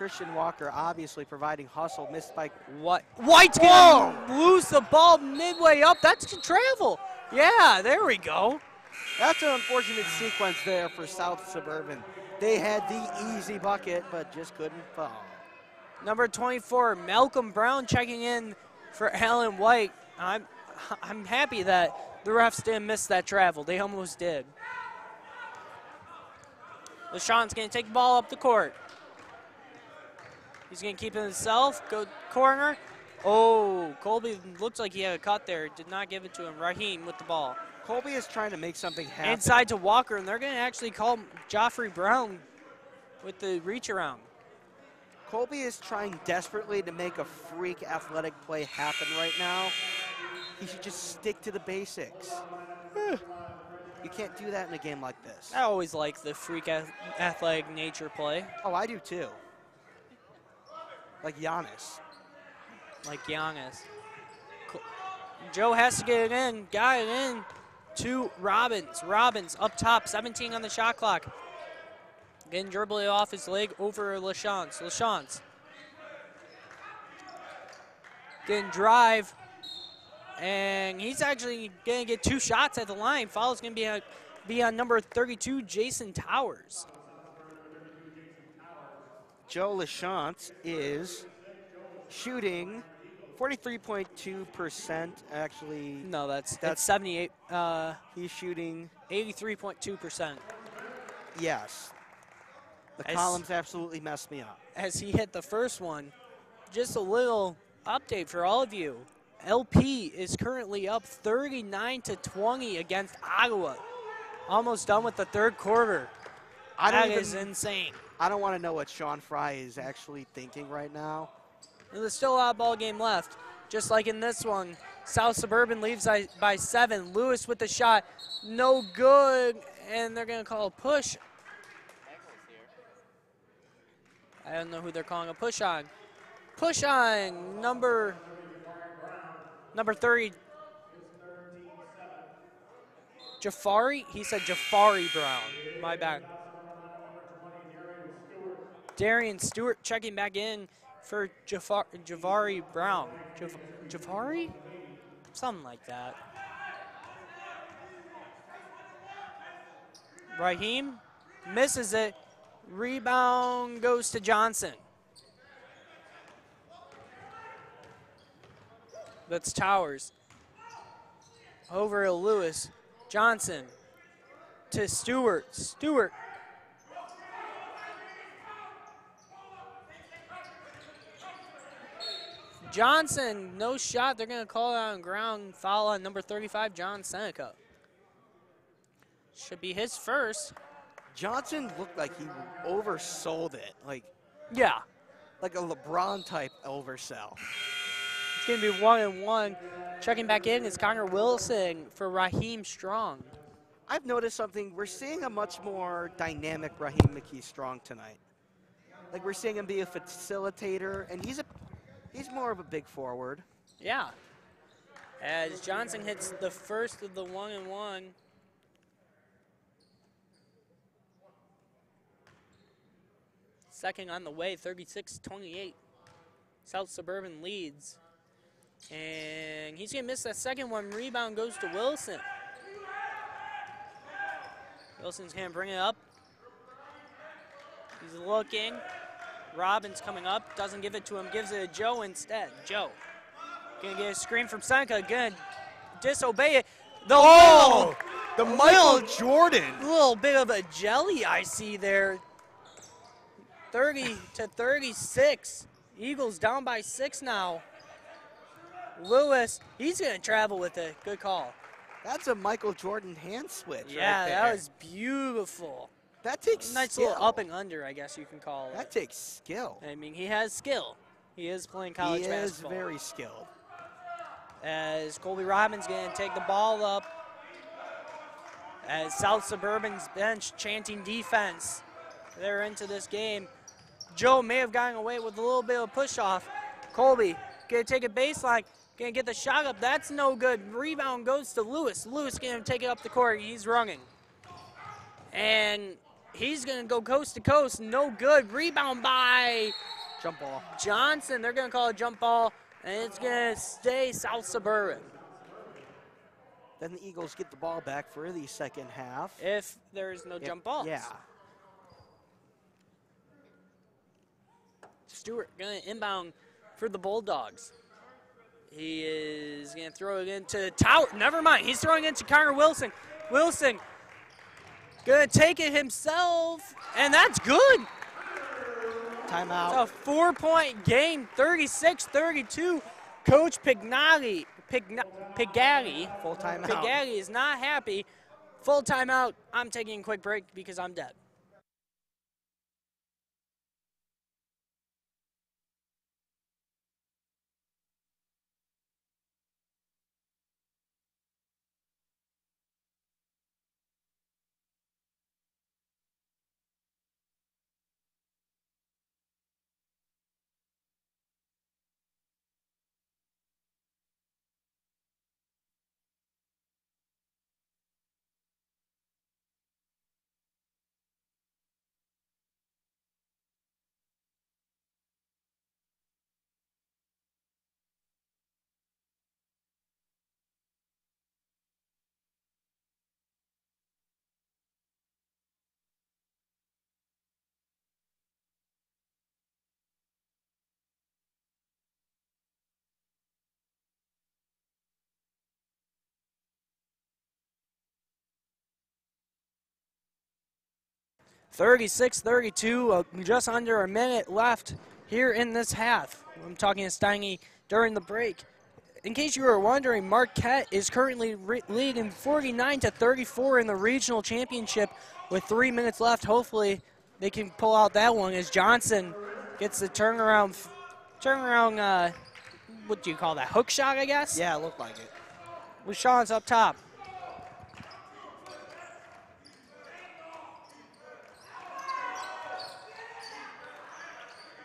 Christian Walker obviously providing hustle, missed by White's going to lose the ball midway up. That's travel. Yeah, there we go. That's an unfortunate sequence there for South Suburban. They had the easy bucket, but just couldn't fall. Number 24, Malcolm Brown checking in for Alan White. I'm happy that the refs didn't miss that travel. They almost did. LaShawn's going to take the ball up the court. He's going to keep it himself. Go corner. Oh, Colby looks like he had a cut there. Did not give it to him. Raheem with the ball. Colby is trying to make something happen. Inside to Walker, and they're going to actually call Joffrey Brown with the reach around. Colby is trying desperately to make a freak athletic play happen right now. He should just stick to the basics. You can't do that in a game like this. I always like the freak athletic nature play. Oh, I do too. Like Giannis. Like Giannis. Joe has to get it in. Got it in to Robbins. Robbins up top, 17 on the shot clock. Getting dribbling off his leg over LaShawn's. LaShawn's getting drive. And he's actually going to get 2 shots at the line. Foul's going to be on number 32, Jason Towers. Joe LaChance is shooting 43.2%. Actually, no, that's 78. He's shooting 83.2%. Yes. The columns absolutely messed me up. As he hit the first one, just a little update for all of you. LP is currently up 39-20 against Ottawa. Almost done with the third quarter. That is insane. I don't want to know what Sean Fry is actually thinking right now. There's still a lot of ball game left. Just like in this one, South Suburban leads by 7. Lewis with the shot, no good, and they're going to call a push. I don't know who they're calling a push on. Push on number 30. Jafari? He said Jafari Brown. My bad. Darian Stewart checking back in for Javari Brown. Javari? Something like that. Raheem misses it. Rebound goes to Johnson. That's Towers. Over to Lewis. Johnson to Stewart. Stewart. Johnson, no shot. They're going to call it on ground. Foul on number 35, John Seneca. Should be his first. Johnson looked like he oversold it. Yeah. Like a LeBron type oversell. It's going to be 1-1. Checking back in is Connor Wilson for Raheem Strong. I've noticed something. We're seeing a much more dynamic Raheem McKee Strong tonight. Like, we're seeing him be a facilitator, and he's more of a big forward. Yeah. As Johnson hits the first of the 1-1. Second on the way, 36-28. South Suburban leads. And he's going to miss that second one. Rebound goes to Wilson. Wilson's going to bring it up. He's looking. Robbins coming up. Doesn't give it to him. Gives it to Joe instead. Joe going to get a screen from Seneca. Going to disobey it. The Michael Jordan. Little bit of a jelly I see there. 30-36. Eagles down by 6 now. Lewis, he's going to travel with it. Good call. That's a Michael Jordan hand switch. Yeah, right there. that was beautiful. That takes nice skill. little up and under, I guess you can call it. That takes skill. I mean, he has skill. He is playing college basketball. He is very skilled. As Colby Robbins going to take the ball up. As South Suburban's bench chanting defense. They're into this game. Joe may have gotten away with a little bit of push-off. Colby going to take a baseline. Going to get the shot up. That's no good. Rebound goes to Lewis. Lewis going to take it up the court. He's running. And He's going to go coast to coast. No good. Rebound by Jump ball. Johnson. They're going to call a jump ball, and it's going to stay South Suburban. Then the Eagles get the ball back for the second half. If there's no jump balls. Yeah. Stewart going to inbound for the Bulldogs. He is going to throw it into Tower. Never mind. He's throwing it into Connor Wilson. Wilson going to take it himself, and that's good. Timeout. It's a 4-point game, 36-32. Coach Pigatti Full timeout. Pigatti is not happy. Full timeout. I'm taking a quick break because I'm dead. (36-32), just under a minute left here in this half. I'm talking to Steiny during the break. In case you were wondering, Marquette is currently leading 49-34 in the regional championship with 3 minutes left. Hopefully they can pull out that one as Johnson gets the turnaround, what do you call that, hook shot, I guess? Yeah, it looked like it. With Sean's up top.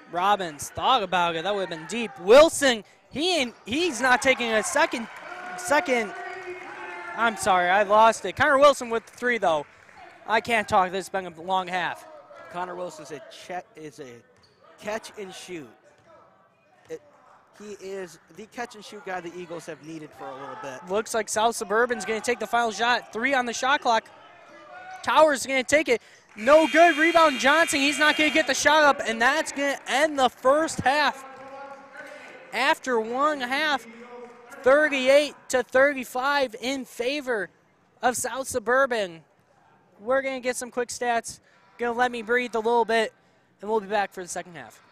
Robbins thought about it. That would have been deep. Wilson, he's not taking a second. I'm sorry, I lost it. Connor Wilson with the three, though. I can't talk. This has been a long half. Connor Wilson's a catch and shoot. He is the catch and shoot guy the Eagles have needed for a little bit. Looks like South Suburban's going to take the final shot. 3 on the shot clock. Towers going to take it. No good. Rebound Johnson. He's not going to get the shot up, and that's going to end the first half. After one half, 38-35 in favor of South Suburban. We're going to get some quick stats. Going to let me breathe a little bit, and we'll be back for the second half.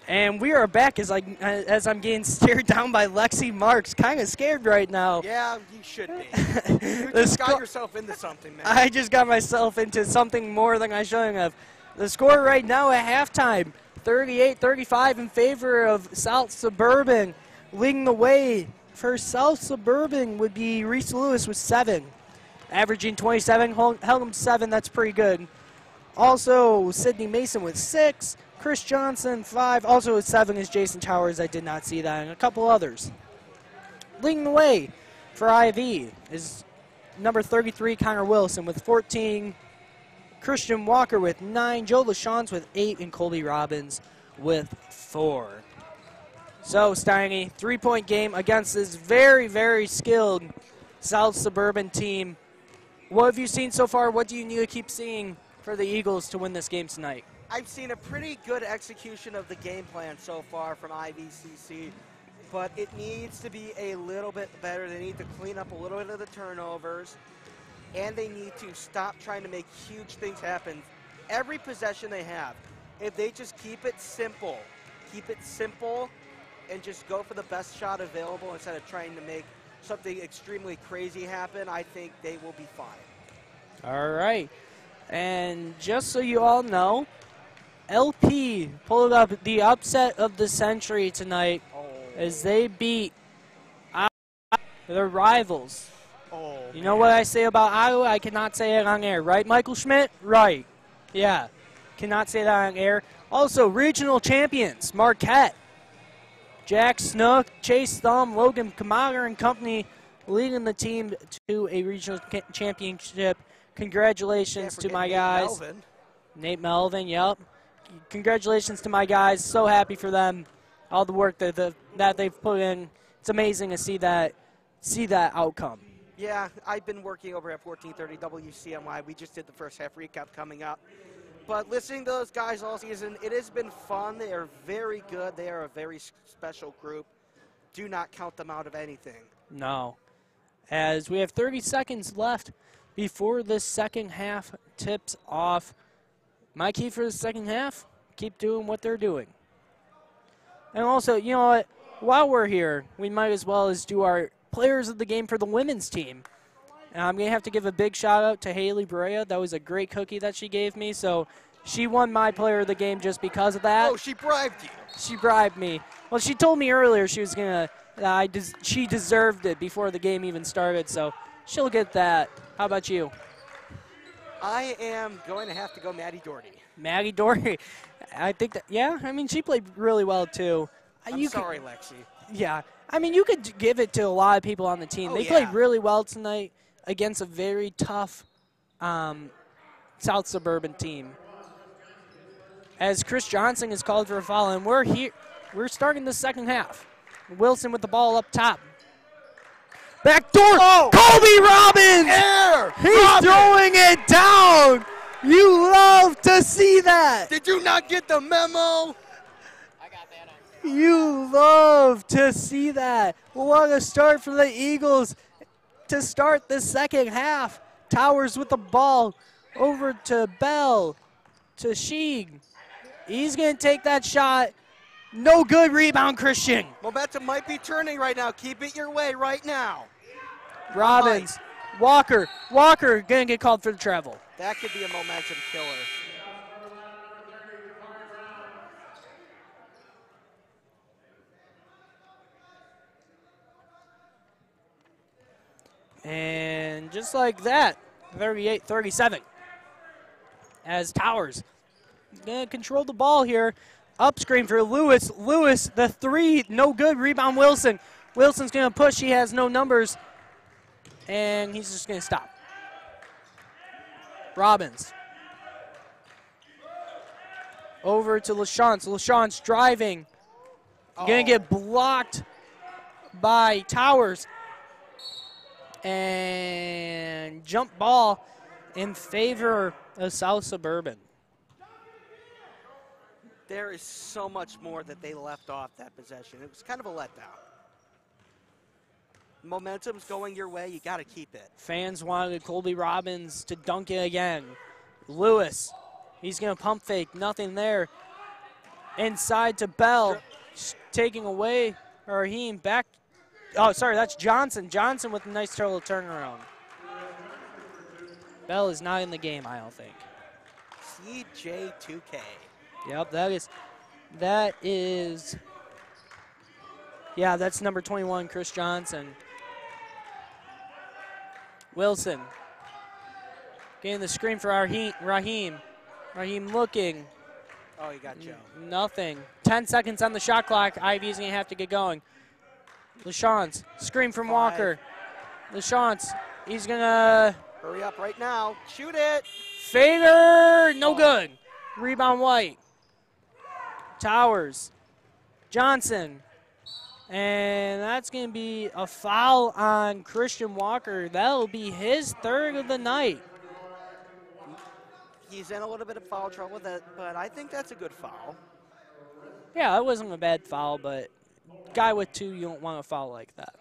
And we are back as I'm getting stared down by Lexi Marks. Kind of scared right now. Yeah, you should be. You just got yourself into something, man. I just got myself into something more than I shouldn't have. The score right now at halftime, 38-35 in favor of South Suburban. Leading the way for South Suburban would be Reese Lewis with 7. Averaging 27, held him 7, that's pretty good. Also, Sydney Mason with 6. Chris Johnson, 5. Also with 7 is Jason Towers. I did not see that. And a couple others. Leading the way for IV is number 33, Connor Wilson with 14. Christian Walker with 9. Joe LaShawns with 8. And Colby Robbins with 4. So, Steiny, 3-point game against this very, very skilled South Suburban team. What have you seen so far? What do you need to keep seeing for the Eagles to win this game tonight? I've seen a pretty good execution of the game plan so far from IVCC, but it needs to be a little bit better. They need to clean up a little bit of the turnovers, and they need to stop trying to make huge things happen. Every possession they have, if they just keep it simple, and just go for the best shot available instead of trying to make something extremely crazy happen, I think they will be fine. All right. And just so you all know, LP pulled up the upset of the century tonight as they beat their rivals. You know what I say about Iowa? I cannot say it on air. Right, Michael Schmidt? Right. Yeah. Cannot say that on air. Also, regional champions, Marquette. Jack Snook, Chase Thumb, Logan Kamager and company leading the team to a regional championship. Congratulations to my guys. Nate Melvin, yep. Congratulations to my guys. So happy for them. All the work that they've put in. It's amazing to see that outcome. Yeah, I've been working over at 1430 WCMY. We just did the first half recap coming up. But listening to those guys all season, it has been fun. They are very good. They are a very special group. Do not count them out of anything. No. As we have 30 seconds left before this second half tips off. My key for the second half, keep doing what they're doing. And also, you know what, while we're here, we might as well as do our players of the game for the women's team. And I'm going to have to give a big shout out to Haley Brea. That was a great cookie that she gave me. So she won my player of the game just because of that. Oh, she bribed you. She bribed me. Well, she told me earlier she was going to, she deserved it before the game even started. So she'll get that. How about you? I am going to have to go Maddie Doherty. Maddie Doherty. I think that, yeah, I mean, she played really well, too. I'm sorry, Lexi. Yeah. I mean, you could give it to a lot of people on the team. They played really well tonight against a very tough South Suburban team. As Chris Johnson is called for a foul, and we're starting the second half. Wilson with the ball up top. Back door, Colby Robbins! He's throwing it down! You love to see that! Did you not get the memo? You love to see that. What a start for the Eagles to start the second half. Towers with the ball over to Bell, to Sheeg. He's going to take that shot. No good. Rebound, Christian. Momentum might be turning right now. Keep it your way right now. Robbins, Walker going to get called for the travel. That could be a momentum killer. And just like that, 38-37. As Towers going to control the ball here. Up screen for Lewis. Lewis, the three, no good. Rebound, Wilson. Wilson's going to push. He has no numbers. And he's just going to stop. Robbins. Over to LaShawns. LaShawns driving. Going to get blocked by Towers. And jump ball in favor of South Suburban. There is so much more that they left off that possession. It was kind of a letdown. Momentum's going your way. You got to keep it. Fans wanted Colby Robbins to dunk it again. Lewis, he's going to pump fake. Nothing there. inside to Bell, taking away Raheem back. Oh, sorry, that's Johnson. Johnson with a nice little turnaround. Bell is not in the game, I don't think. CJ2K. Yep, that is, yeah, that's number 21, Chris Johnson. Wilson getting the screen for Raheem. Raheem looking. Oh, he got Joe. Nothing. 10 seconds on the shot clock. Ivy's going to have to get going. LaShawns, screen from 5. Walker. LaShawns, he's going to. Hurry up right now. Shoot it. Fader, no good. Rebound White. Towers. Johnson. And that's going to be a foul on Christian Walker. That'll be his third of the night. He's in a little bit of foul trouble with it, but I think that's a good foul. Yeah, that wasn't a bad foul, but guy with 2, you don't want to foul like that.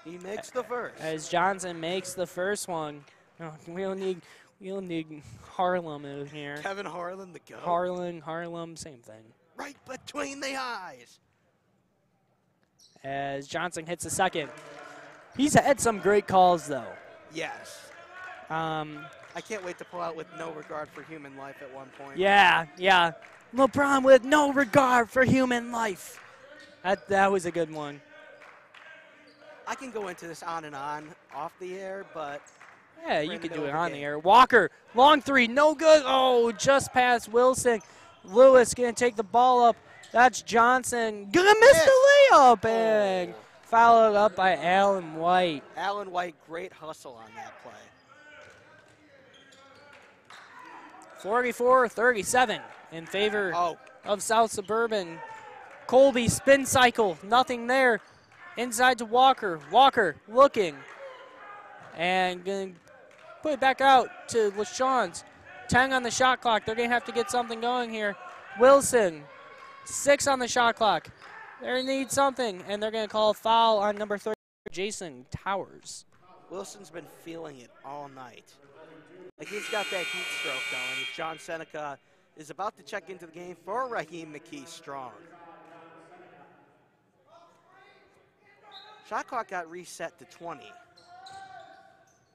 He makes the first. As Johnson makes the first one. Oh, we don't need Harlem in here. Kevin Harlan, the go. Harlem, same thing. Right between the eyes. As Johnson hits the second. He's had some great calls, though. Yes. I can't wait to pull out with no regard for human life at one point. Yeah. LeBron with no regard for human life. That was a good one. I can go into this on and on off the air, but yeah, you can do it on the air. Walker, long 3, no good. Oh, just past Wilson. Lewis going to take the ball up. That's Johnson. Gonna miss the layup and followed up by Alan White. Alan White, great hustle on that play. 44-37 in favor of South Suburban. Colby spin cycle, nothing there. Inside to Walker. Walker looking. And going to put it back out to LaShawns. 10 on the shot clock. They're going to have to get something going here. Wilson, 6 on the shot clock. They need something, and they're going to call a foul on number 30, Jason Towers. Wilson's been feeling it all night. Like he's got that heat stroke going. John Seneca is about to check into the game for Raheem McKee-Strong. Shot clock got reset to 20.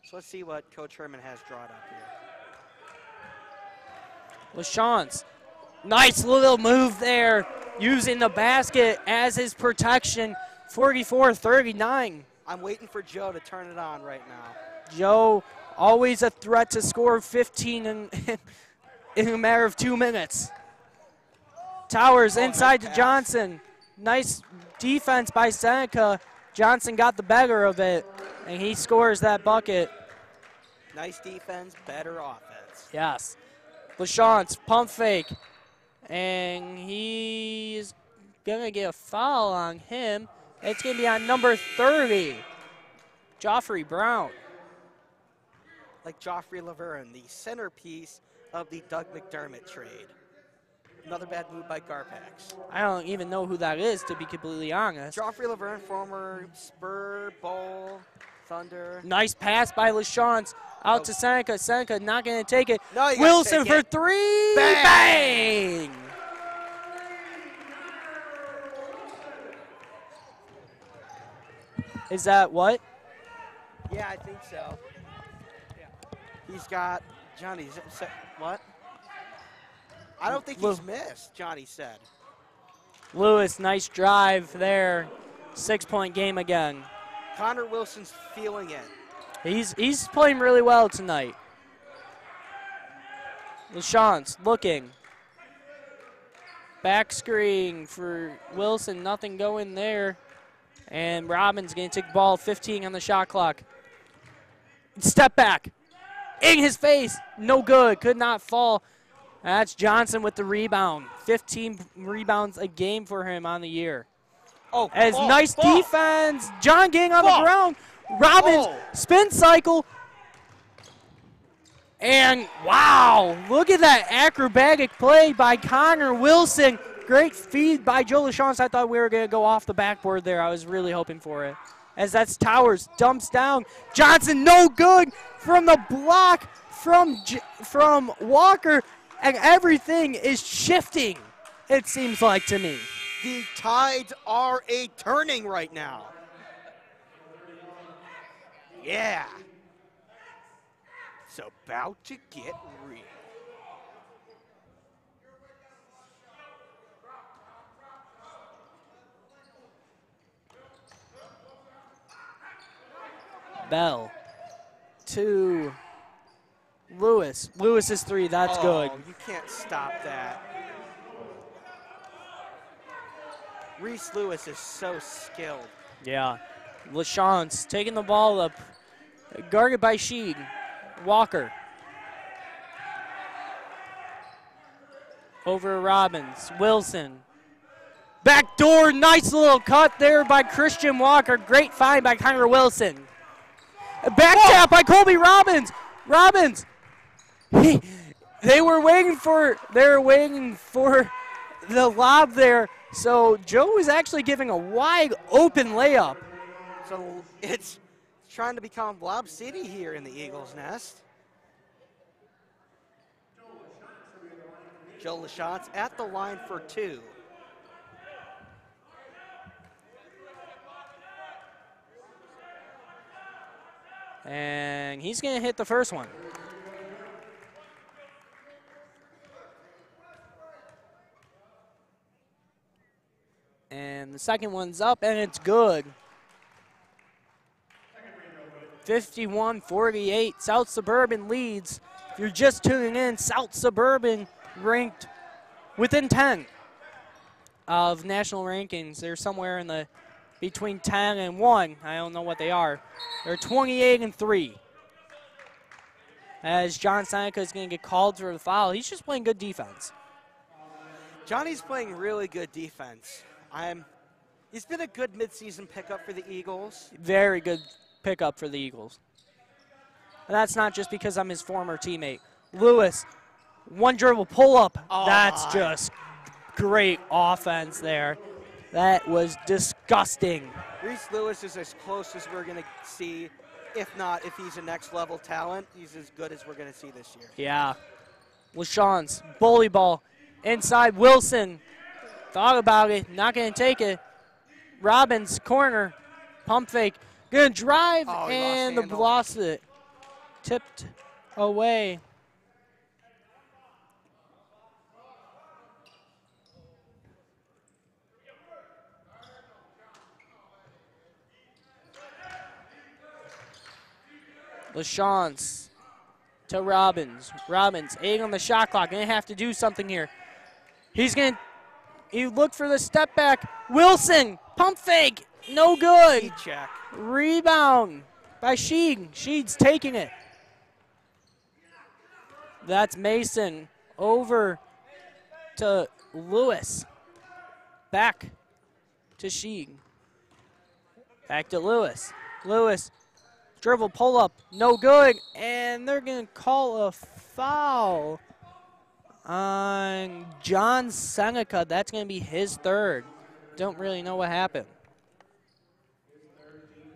So let's see what Coach Herman has drawn up here. LaShawns, nice little move there, using the basket as his protection. 44-39. I'm waiting for Joe to turn it on right now. Joe, always a threat to score 15 in a matter of 2 minutes. Towers inside to Johnson. Nice defense by Seneca. Johnson got the better of it, and he scores that bucket. Nice defense, better offense. Yes. LaShawns, pump fake, and he's going to get a foul on him. It's going to be on number 30, Joffrey Brown. Like Joffrey Laverne, the centerpiece of the Doug McDermott trade. Another bad move by Garpax. I don't even know who that is, to be completely honest. Joffrey Laverne, former Spur, Bowl, Thunder. Nice pass by LaShawns out to Seneca. Seneca not going to take it. No, you Wilson take for it. 3. Bang! Bang! Is that what? Yeah, I think so. Yeah. He's got Johnny. What? I don't think he's missed, Johnny said. Lewis, nice drive there. 6-point game again. Connor Wilson's feeling it. He's playing really well tonight. LaShawns looking. Back screen for Wilson, nothing going there. And Robbins going to take the ball, 15 on the shot clock. Step back. In his face, no good, could not fall. That's Johnson with the rebound. 15 rebounds a game for him on the year. Nice defense. John getting on the ground. Robbins, spin cycle. And wow, look at that acrobatic play by Connor Wilson. Great feed by Joe LaShawns. I thought we were going to go off the backboard there. I was really hoping for it. as that's Towers, dumps down. Johnson, no good from the block from Walker, and everything is shifting, it seems like to me. The tides are a-turning right now. Yeah. It's about to get real. Bell to Lewis. Lewis is 3, that's good. You can't stop that. Reese Lewis is so skilled. Yeah. LaChance taking the ball up. Guarded by Sheed. Walker. Over Robbins. Wilson. Backdoor, nice little cut there by Christian Walker. Great find by Kyler Wilson. A back tap by Colby Robbins. Robbins. They were waiting for the lob there. So Joe is actually giving a wide open layup. So it's trying to become Lob City here in the Eagles' Nest. Joe LaChance at the line for 2. And he's going to hit the first one. And the second one's up, and it's good. 51-48, South Suburban leads. If you're just tuning in, South Suburban ranked within 10 of national rankings. They're somewhere in the between 10 and 1. I don't know what they are. They're 28-3. As John Seneca is going to get called for the foul. He's just playing good defense. Johnny's playing really good defense. He's been a good midseason pickup for the Eagles. Very good pickup for the Eagles. And that's not just because I'm his former teammate. Lewis, one dribble pull-up. Oh, that's just great offense there. That was disgusting. Reese Lewis is as close as we're going to see. If not, if he's a next-level talent, he's as good as we're going to see this year. Yeah. LaChance, bully ball. Inside, Wilson. Thought about it, not going to take it. Robbins, corner, pump fake. Going to drive, and the lost it. Tipped away. LaChance to Robbins. Robbins, 8 on the shot clock. Going to have to do something here. He's going to, he looked for the step back. Wilson, pump fake, no good. Check. Rebound by Sheed. Sheed's taking it. That's Mason over to Lewis. Back to Sheed. Back to Lewis. Lewis, dribble pull up, no good. And they're going to call a foul on John Seneca. That's going to be his third. Don't really know what happened.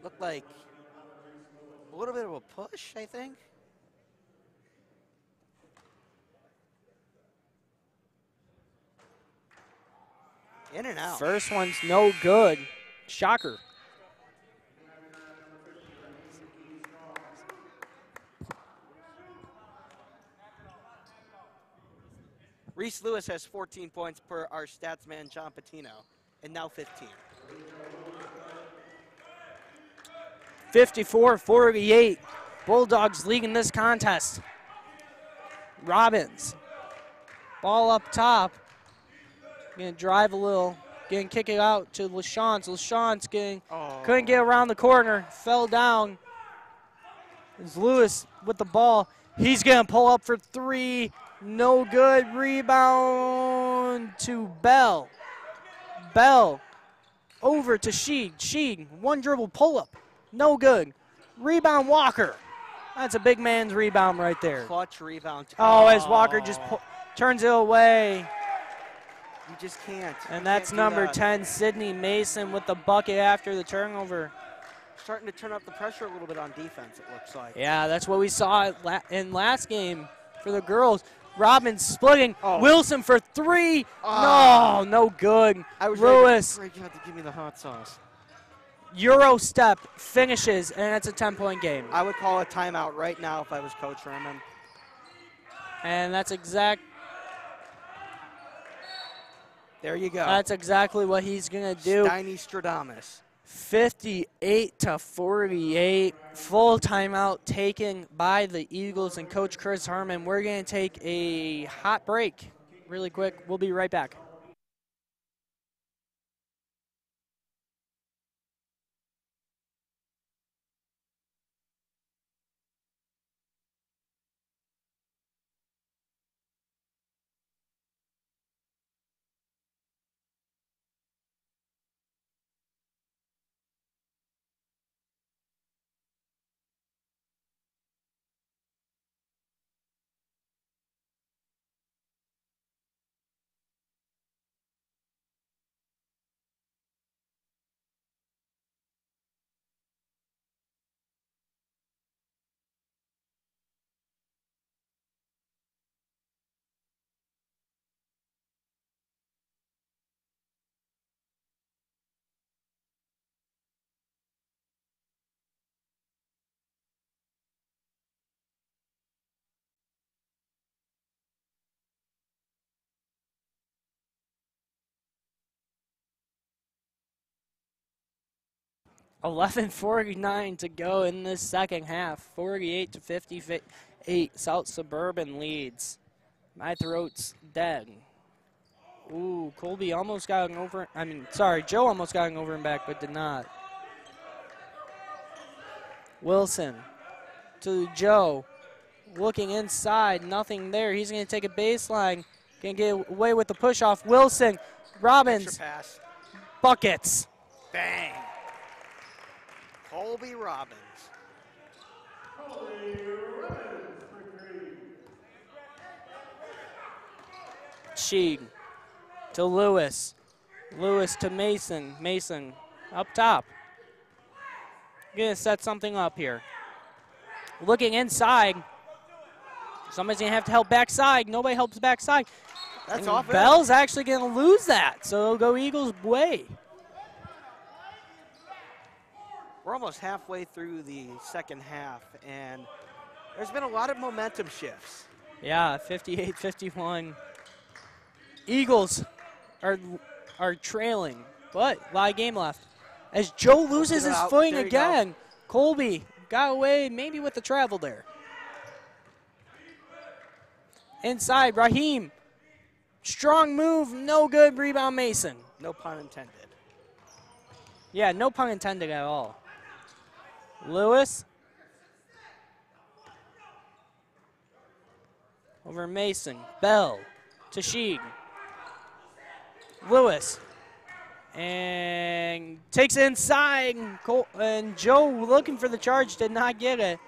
Looked like a little bit of a push, I think. In and out. First one's no good. Shocker. Reese Lewis has 14 points per our stats man, John Patino, and now 15. 54-48. Bulldogs leading this contest. Robbins. Ball up top. Gonna drive a little. Gonna kick it out to LaChance. LaChance couldn't get around the corner. Fell down. It's Lewis with the ball. He's gonna pull up for 3. No good. Rebound to Bell. Bell over to Sheed. Sheed, one dribble pull up. No good. Rebound Walker. That's a big man's rebound right there. Clutch rebound. Oh, as Walker just turns it away. You just can't. And that's number 10, Sidney Mason with the bucket after the turnover. starting to turn up the pressure a little bit on defense, it looks like. Yeah, that's what we saw in last game for the girls. Robbins splitting. Oh. Wilson for 3. No good. I was Lewis, ready to give me the hot sauce. Euro step finishes, and it's a 10-point game. I would call a timeout right now if I was Coach Herman. And that's There you go. That's exactly what he's going to do. Steiny Stradamus. 58-48. Full timeout taken by the Eagles and Coach Chris Herman. We're going to take a hot break really quick. We'll be right back. $11:49 to go in this second half. 48-58. South Suburban leads. My throat's dead. Ooh, Colby almost got an over. Joe almost got an over and back, but did not. Wilson to Joe. Looking inside, nothing there. He's going to take a baseline. Going to get away with the push off. Wilson, Robbins, Extra pass. buckets. Bang. Colby Robbins. Sheeg to Lewis. Lewis to Mason. Mason up top. Gonna set something up here. Looking inside. Somebody's gonna have to help backside. Nobody helps backside. That's And off. Bell's actually gonna lose that, so it'll go Eagles' way. We're almost halfway through the second half, and there's been a lot of momentum shifts. Yeah, 58-51. Eagles are trailing, but a lot of game left. As Joe loses his footing again, Colby got away maybe with the travel there. Inside, Raheem. Strong move, no good. Rebound, Mason. No pun intended. Yeah, no pun intended at all. Lewis. Over Mason. Bell to Sheeg. Lewis. And takes it inside. And Joe looking for the charge, did not get it.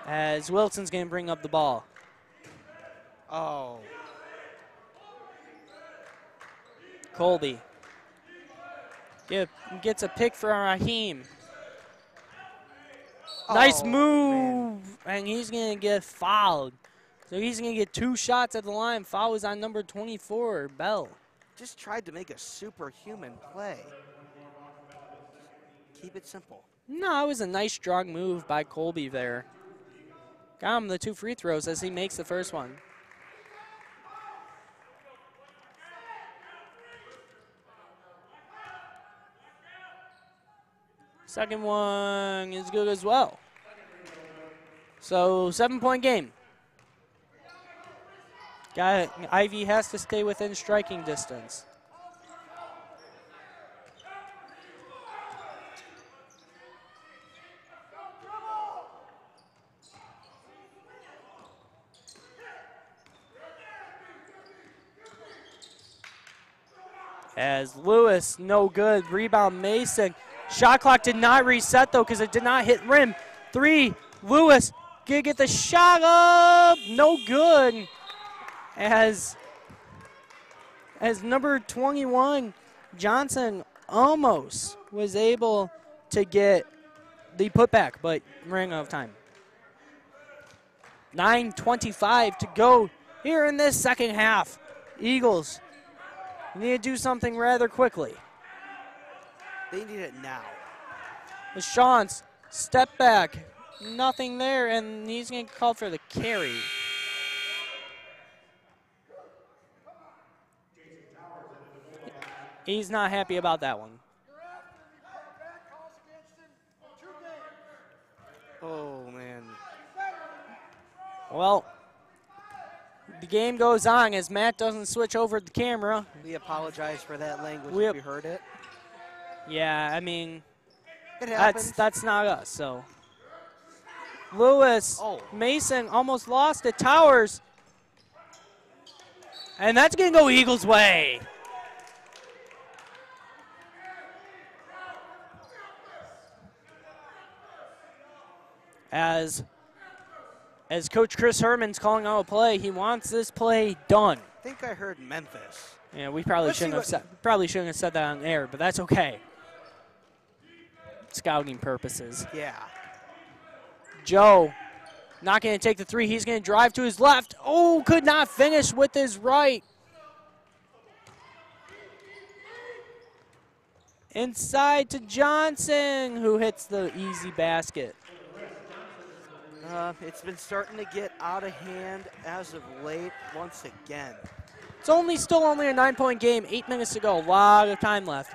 As Wilson's going to bring up the ball. Oh. Colby. Gets a pick for Raheem. Nice move. Man. And he's going to get fouled. So he's going to get 2 shots at the line. Foul is on number 24, Bell. Just tried to make a superhuman play. Keep it simple. No, it was a nice, strong move by Colby there. Got him the 2 free throws as he makes the first one. Second one is good as well. So 7-point game. Ivy has to stay within striking distance. As Lewis, no good. Rebound, Mason. Shot clock did not reset, though, because it did not hit rim. 3, Lewis, gonna get the shot up. No good. As number 21, Johnson, almost was able to get the putback, but ran out of time. 9:25 to go here in this second half. Eagles need to do something rather quickly. They need it now. LaShawne's step back, nothing there, and he's going to call for the carry. He's not happy about that one. Oh, man. Well, the game goes on as Matt doesn't switch over the camera. We apologize for that language if you heard it. Yeah, I mean, It happens. that's not us, so. Lewis, Mason almost lost it. Towers. And that's going to go Eagles' way. As Coach Chris Herman's calling out a play, he wants this play done. I think I heard Memphis. Yeah, we probably shouldn't have said that on air, but that's okay. Scouting purposes. Yeah. Joe not going to take the three. He's going to drive to his left. Oh, could not finish with his right. Inside to Johnson, who hits the easy basket. It's been starting to get out of hand as of late once again. It's still only a 9-point game, 8 minutes to go, a lot of time left.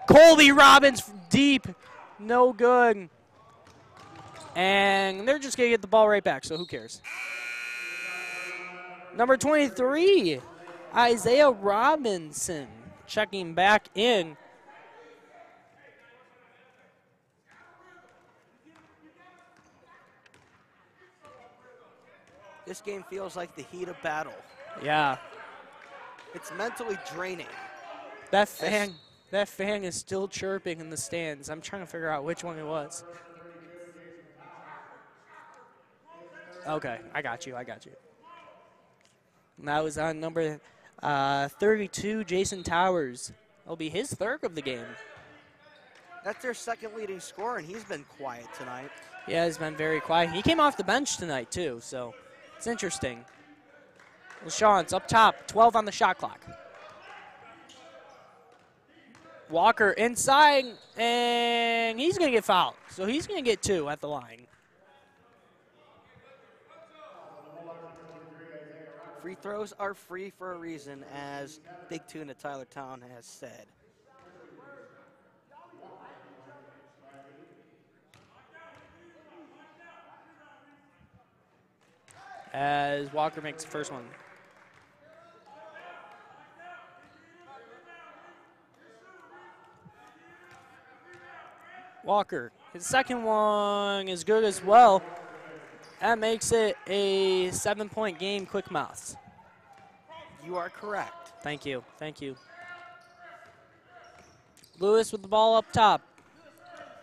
Colby Robbins deep, no good. And they're just going to get the ball right back, so who cares? Number 23, Isaiah Robinson, checking back in. This game feels like the heat of battle. Yeah. It's mentally draining. That fan is still chirping in the stands. I'm trying to figure out which one it was. Okay, I got you. And that was on number 32, Jason Towers. That'll be his third of the game. That's their second leading scorer, and he's been quiet tonight. Yeah, he's been very quiet. He came off the bench tonight, too, so it's interesting. LaShawne's up top, 12 on the shot clock. Walker inside, and he's going to get fouled. So he's going to get 2 at the line. Free throws are free for a reason, as Big Tuna Tyler Town has said. As Walker makes the first one. Walker, his second one is good as well. That makes it a 7-point game, quick mouths. You are correct. Thank you. Lewis with the ball up top.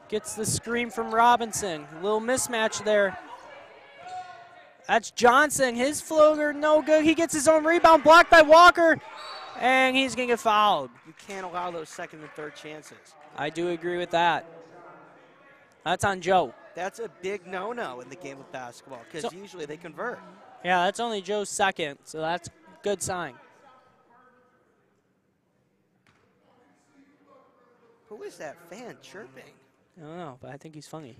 Gets the screen from Robinson. A little mismatch there. That's Johnson. His floater, no good. He gets his own rebound, blocked by Walker, and he's going to get fouled. You can't allow those second and third chances. I do agree with that. That's on Joe. That's a big no-no in the game of basketball, because usually they convert. Yeah, that's only Joe's second, so that's a good sign. Who is that fan chirping? I don't know, but I think he's funny.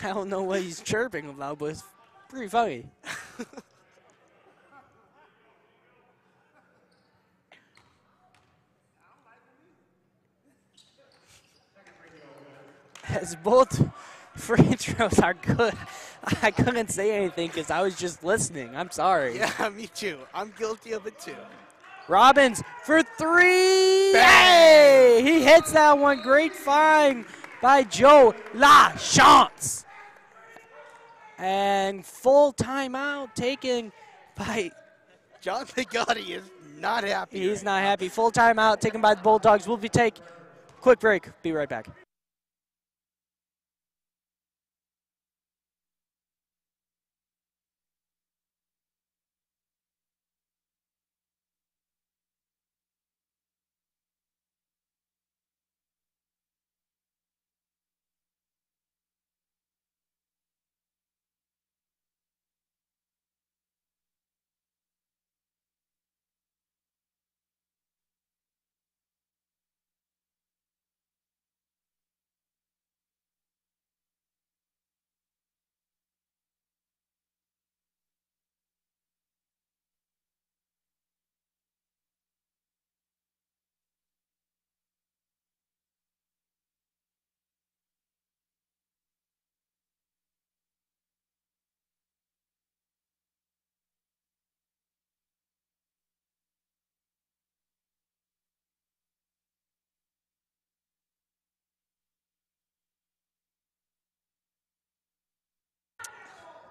I don't know what he's chirping about, but it's pretty funny. As both free throws are good, I couldn't say anything because I was just listening. I'm sorry. Yeah, me too. I'm guilty of it too. Robbins for 3. Hey! He hits that one. Great find by Joe LaChance. And full timeout taken by John Ligotti is not happy. He's not happy. Full timeout taken by the Bulldogs. We'll take quick break. Be right back.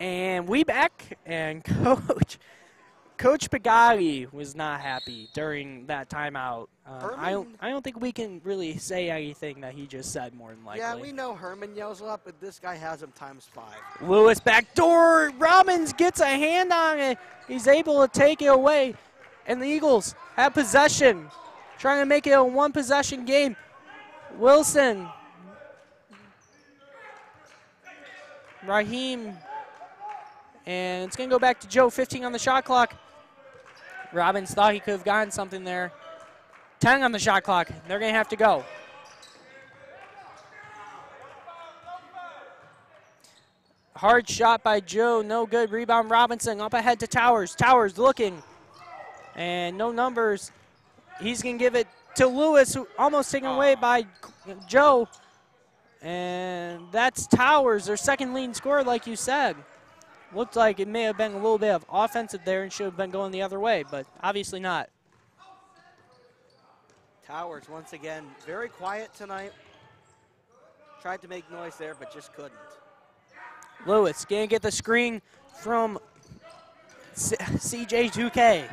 And we back, and Coach Pagani was not happy during that timeout. I don't think we can really say anything that he just said, more than likely. Yeah, we know Herman yells a lot, but this guy has him ×5. Lewis backdoor. Robbins gets a hand on it. He's able to take it away. And the Eagles have possession, trying to make it a one-possession game. Wilson. Raheem. And it's going to go back to Joe, 15 on the shot clock. Robbins thought he could have gotten something there. 10 on the shot clock. They're going to have to go. Hard shot by Joe, no good. Rebound Robinson, up ahead to Towers. Towers looking, and no numbers. He's going to give it to Lewis, who almost taken away by Joe. And that's Towers, their second leading scorer, like you said. Looked like it may have been a little bit of offensive there and should have been going the other way, but obviously not. Towers, once again, very quiet tonight. Tried to make noise there, but just couldn't. Lewis going to get the screen from CJ 2K.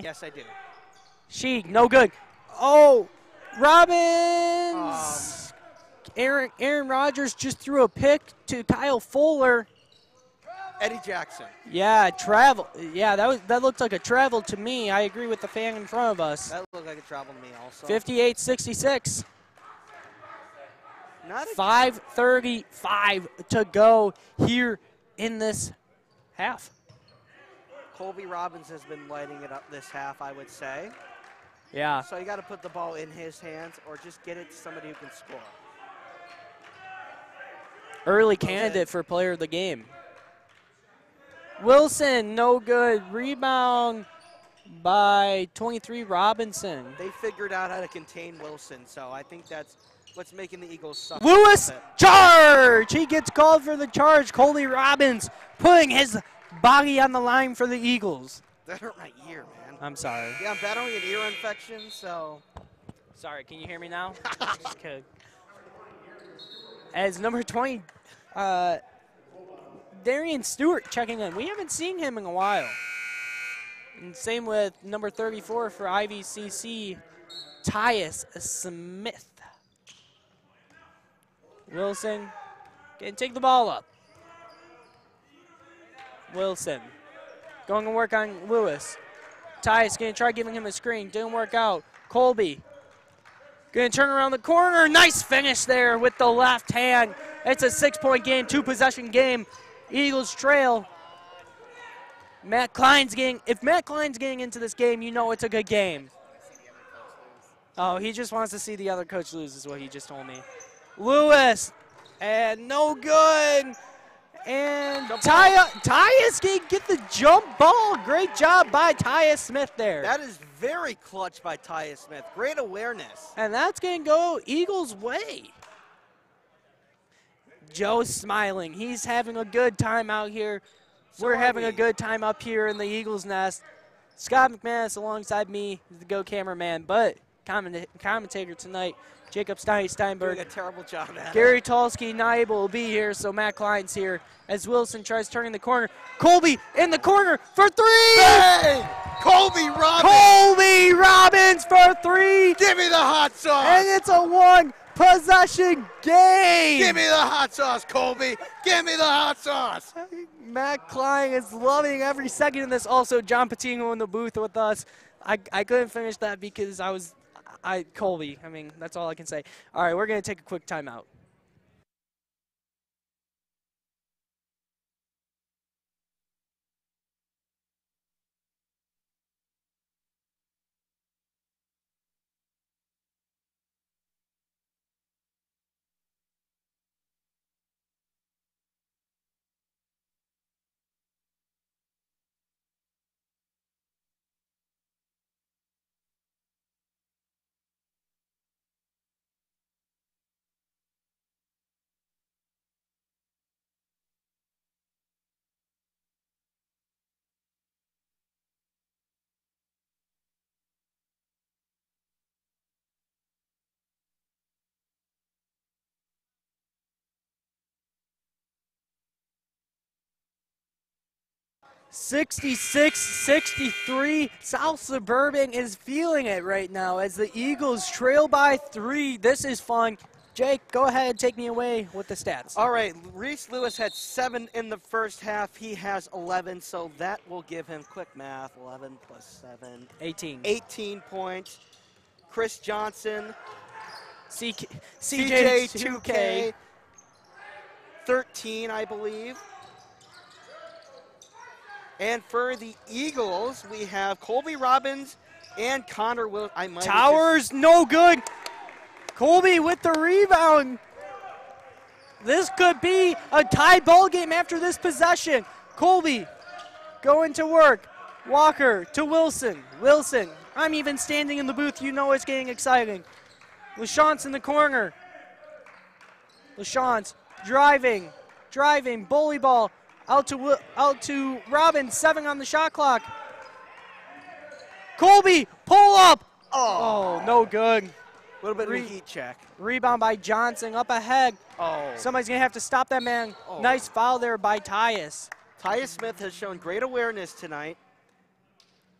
Yes, I do. Sheik, no good. Oh, Robbins. Aaron Rodgers just threw a pick to Kyle Fuller. Eddie Jackson. Yeah, travel. Yeah, that looked like a travel to me. I agree with the fan in front of us. That looked like a travel to me also. 58-66. 5:35 to go here in this half. Colby Robbins has been lighting it up this half, I would say. Yeah. So you got to put the ball in his hands or just get it to somebody who can score. Early candidate for player of the game. Wilson, no good. Rebound by 23, Robinson. They figured out how to contain Wilson, so I think that's what's making the Eagles suffer. Lewis, charge! He gets called for the charge. Colby Robbins putting his body on the line for the Eagles. That hurt my ear, man. I'm sorry. Yeah, I'm battling an ear infection, so. Sorry, can you hear me now? Okay. As number 20, Darian Stewart checking in. We haven't seen him in a while. And same with number 34 for IVCC, Tyus Smith. Wilson can take the ball up. Wilson going to work on Lewis. Tyus going to try giving him a screen. Didn't work out. Colby going to turn around the corner. Nice finish there with the left hand. It's a 6-point game, 2-possession game. Eagles trail. Matt Klein's getting, if Matt Klein's getting into this game, you know it's a good game. Oh, he just wants to see the other coach lose is what he just told me. Lewis, and no good. And Tyus can get the jump ball. Great job by Tyus Smith there. That is very clutch by Tyus Smith. Great awareness. And that's going to go Eagles' way. Joe's smiling. He's having a good time out here. We're having a good time up here in the Eagles' nest. Scott McManus alongside me is the go cameraman, but commentator tonight, Jacob Steinberg. Doing a terrible job at it. Gary Tulsky not able to be here, so Matt Klein's here as Wilson tries turning the corner. Colby in the corner for three! Bang! Colby Robbins! Colby Robbins for three! Give me the hot sauce! And it's a one-possession game! Give me the hot sauce, Colby! Give me the hot sauce! Matt Klein is loving every second of this. Also, John Patino in the booth with us. I couldn't finish that because Colby. I mean, that's all I can say. All right, we're going to take a quick timeout. 66-63. South Suburban is feeling it right now as the Eagles trail by 3. This is fun. Jake, go ahead and take me away with the stats. All right, Reese Lewis had 7 in the first half. He has 11, so that will give him, quick math, 11 plus 7. 18. 18 points. Chris Johnson, CJ2K. 13, I believe. And for the Eagles, we have Colby Robbins and Connor Wilson. Towers, no good. Colby with the rebound. This could be a tied ball game after this possession. Colby going to work. Walker to Wilson. Wilson, I'm even standing in the booth. You know it's getting exciting. LaChance in the corner. LaChance driving, bully ball. Out to Robbins, 7 on the shot clock. Colby, pull up. Oh, no good. A little bit of a heat check. Rebound by Johnson, up ahead. Oh. Somebody's going to have to stop that man. Oh. Nice foul there by Tyus. Tyus Smith has shown great awareness tonight.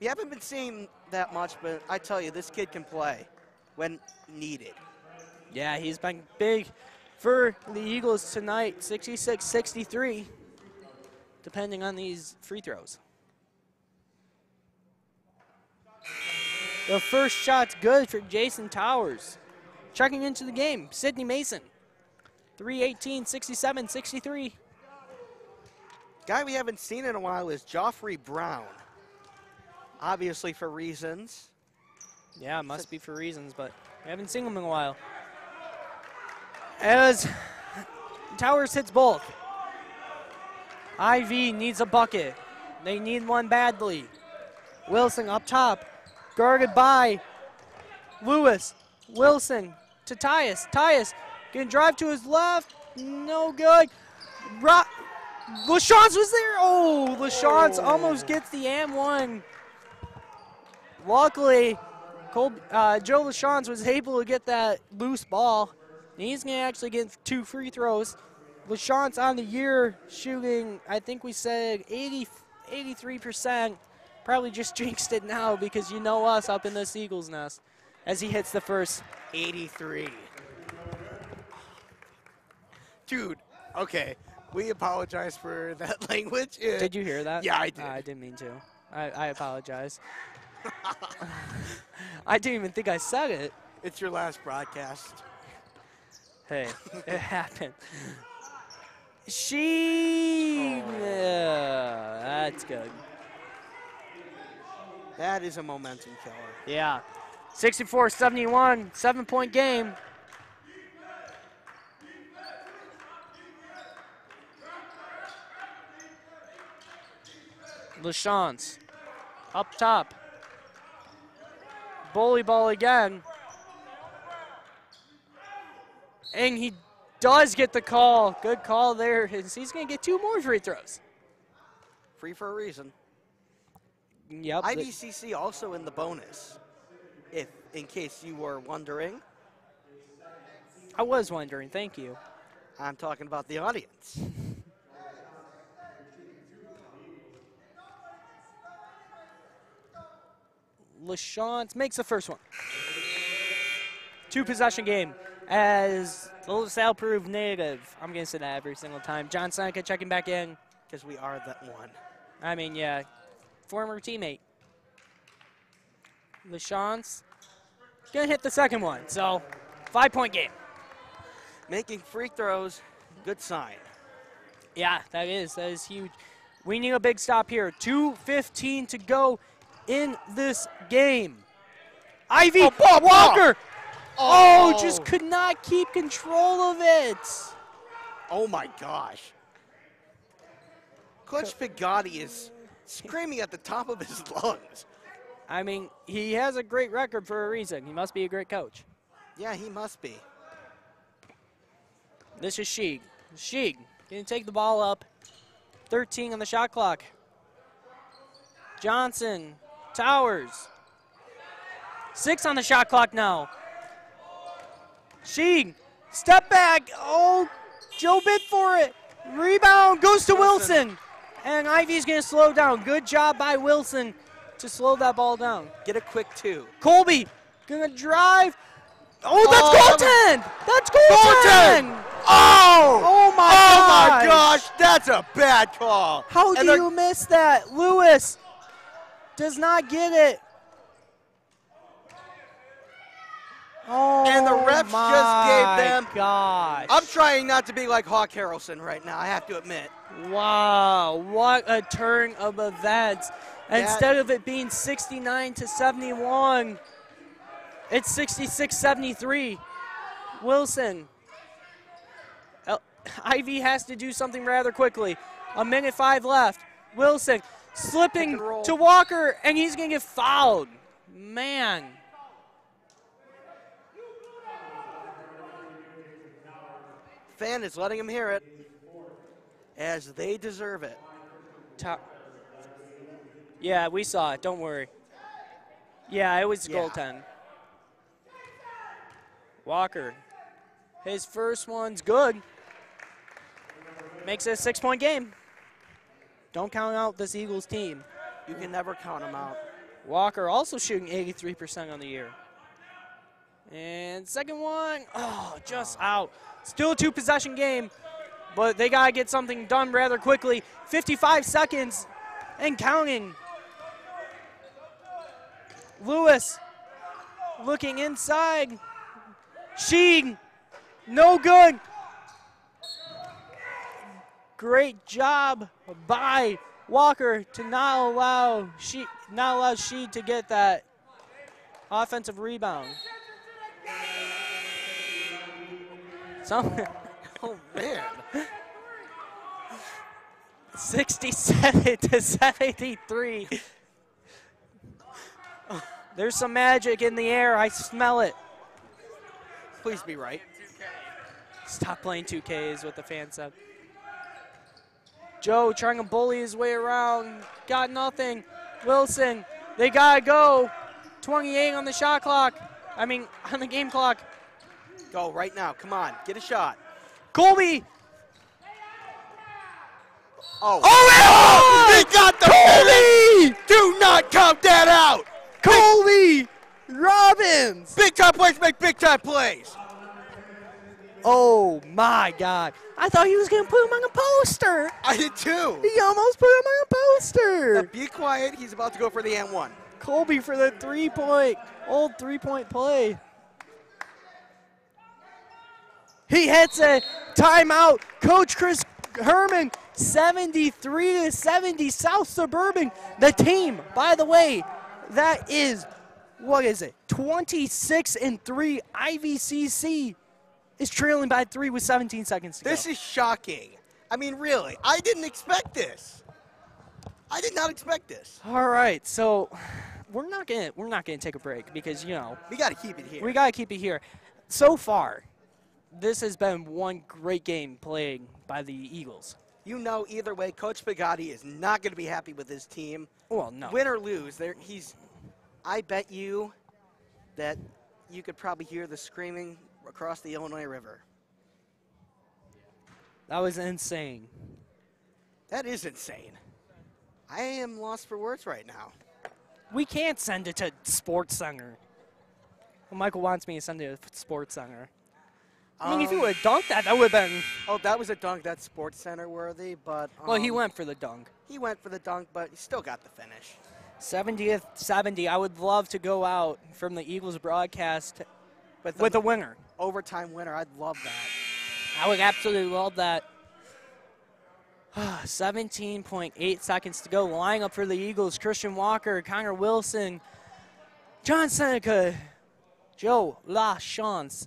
We haven't been seeing that much, but I tell you, this kid can play when needed. Yeah, he's been big for the Eagles tonight, 66-63, depending on these free throws. The first shot's good for Jason Towers. Checking into the game, Sidney Mason. 3:18, 67-63. Guy we haven't seen in a while is Joffrey Brown. Obviously for reasons. Yeah, it must be for reasons, but we haven't seen him in a while. As Towers hits both. IV needs a bucket. They need one badly. Wilson up top. Guarded by Lewis. Wilson to Tyus. Tyus can drive to his left. No good. LaChance was there. Oh, LaChance almost gets the and one. Luckily, Joe LaChance was able to get that loose ball. And he's going to actually get 2 free throws. LaChance on the year shooting, I think we said 83%. Probably just jinxed it now because you know us up in this Eagles nest as he hits the first. 83. Dude, okay. We apologize for that language. Did you hear that? Yeah, I did. I didn't mean to. I apologize. I didn't even think I said it. It's your last broadcast. Hey, it happened. That's good. That is a momentum killer. Yeah. 64-71, 7-point game. LaChance up top. Bully ball again. And he does get the call. Good call there. He's going to get 2 more free throws. Free for a reason. Yep. IVCC also in the bonus, if in case you were wondering. I was wondering. Thank you. I'm talking about the audience. LaChance makes the first one. 2-possession game as the LaSalle proved native. I'm going to say that every single time. John Seneca checking back in. Because we are that one. I mean, yeah, former teammate. LaChance going to hit the second one. So, 5-point game. Making free throws, good sign. Yeah, that is huge. We need a big stop here. 2:15 to go in this game. Ivy Walker. Oh, just could not keep control of it. Oh my gosh. Coach Pigotti is screaming at the top of his lungs. I mean, he has a great record for a reason. He must be a great coach. Yeah, he must be. This is Sheeg. Sheeg going to take the ball up. 13 on the shot clock. Johnson, Towers. 6 on the shot clock now. Sheeg, step back. Oh, Joe bid for it. Rebound goes to Wilson. And Ivy's going to slow down. Good job by Wilson to slow that ball down. Get a quick 2. Colby going to drive. Oh, that's goaltend! That's goaltend! Oh my gosh, that's a bad call. How do you miss that? Lewis does not get it. Oh, and the refs just gave them. Gosh. I'm trying not to be like Hawk Harrelson right now, I have to admit. Wow, what a turn of events. Instead of it being 69 to 71, it's 66-73. Wilson. Ivy has to do something rather quickly. 1:05 left. Wilson slipping to Walker, and he's going to get fouled. Man. Fan is letting him hear it, as they deserve it. Yeah, we saw it. Don't worry. Yeah, it was goaltend. Walker. His first one's good. Makes it a 6-point game. Don't count out this Eagles team. You can never count them out. Walker also shooting 83% on the year. And second one, just out. Still a 2-possession game, but they got to get something done rather quickly. 55 seconds and counting. Lewis looking inside. Sheed, no good. Great job by Walker to not allow Sheed to get that offensive rebound. Oh man. 67 to 73. There's some magic in the air. I smell it. Please be right. Stop playing 2K is what the fan said. Joe trying to bully his way around. Got nothing. Wilson, they got to go. 28 on the shot clock. I mean, on the game clock. Go right now. Come on. Get a shot. Colby. They got the Colby! Do not count that out. Colby Robbins. Big time plays make big time plays. Oh, my God. I thought he was going to put him on a poster. I did too. He almost put him on a poster. Now be quiet. He's about to go for the and one. Colby for the old three-point play. He hits a timeout. Coach Chris Herman, 73 to 70, South Suburban. The team, by the way, that is, 26-3. IVCC is trailing by 3 with 17 seconds to go. This is shocking. I mean, really, I didn't expect this. I did not expect this. All right, so we're not gonna take a break because we got to keep it here. We got to keep it here. So far, this has been one great game played by the Eagles. Either way, Coach Pagatti is not going to be happy with his team. Well, no. Win or lose, I bet you that you could probably hear the screaming across the Illinois River. That was insane. That is insane. I am lost for words right now. We can't send it to Sports Center. Well, Michael wants me to send it to Sports Center. I mean, if you would have dunked that, that would have been... Oh, that was a dunk. That's Sports Center worthy, but... well, he went for the dunk. He went for the dunk, but he still got the finish. 70th-70. I would love to go out from the Eagles broadcast with a winner. Overtime winner. I'd love that. I would absolutely love that. 17.8 seconds to go. Lineup for the Eagles: Christian Walker, Connor Wilson, John Seneca, Joe LaChance,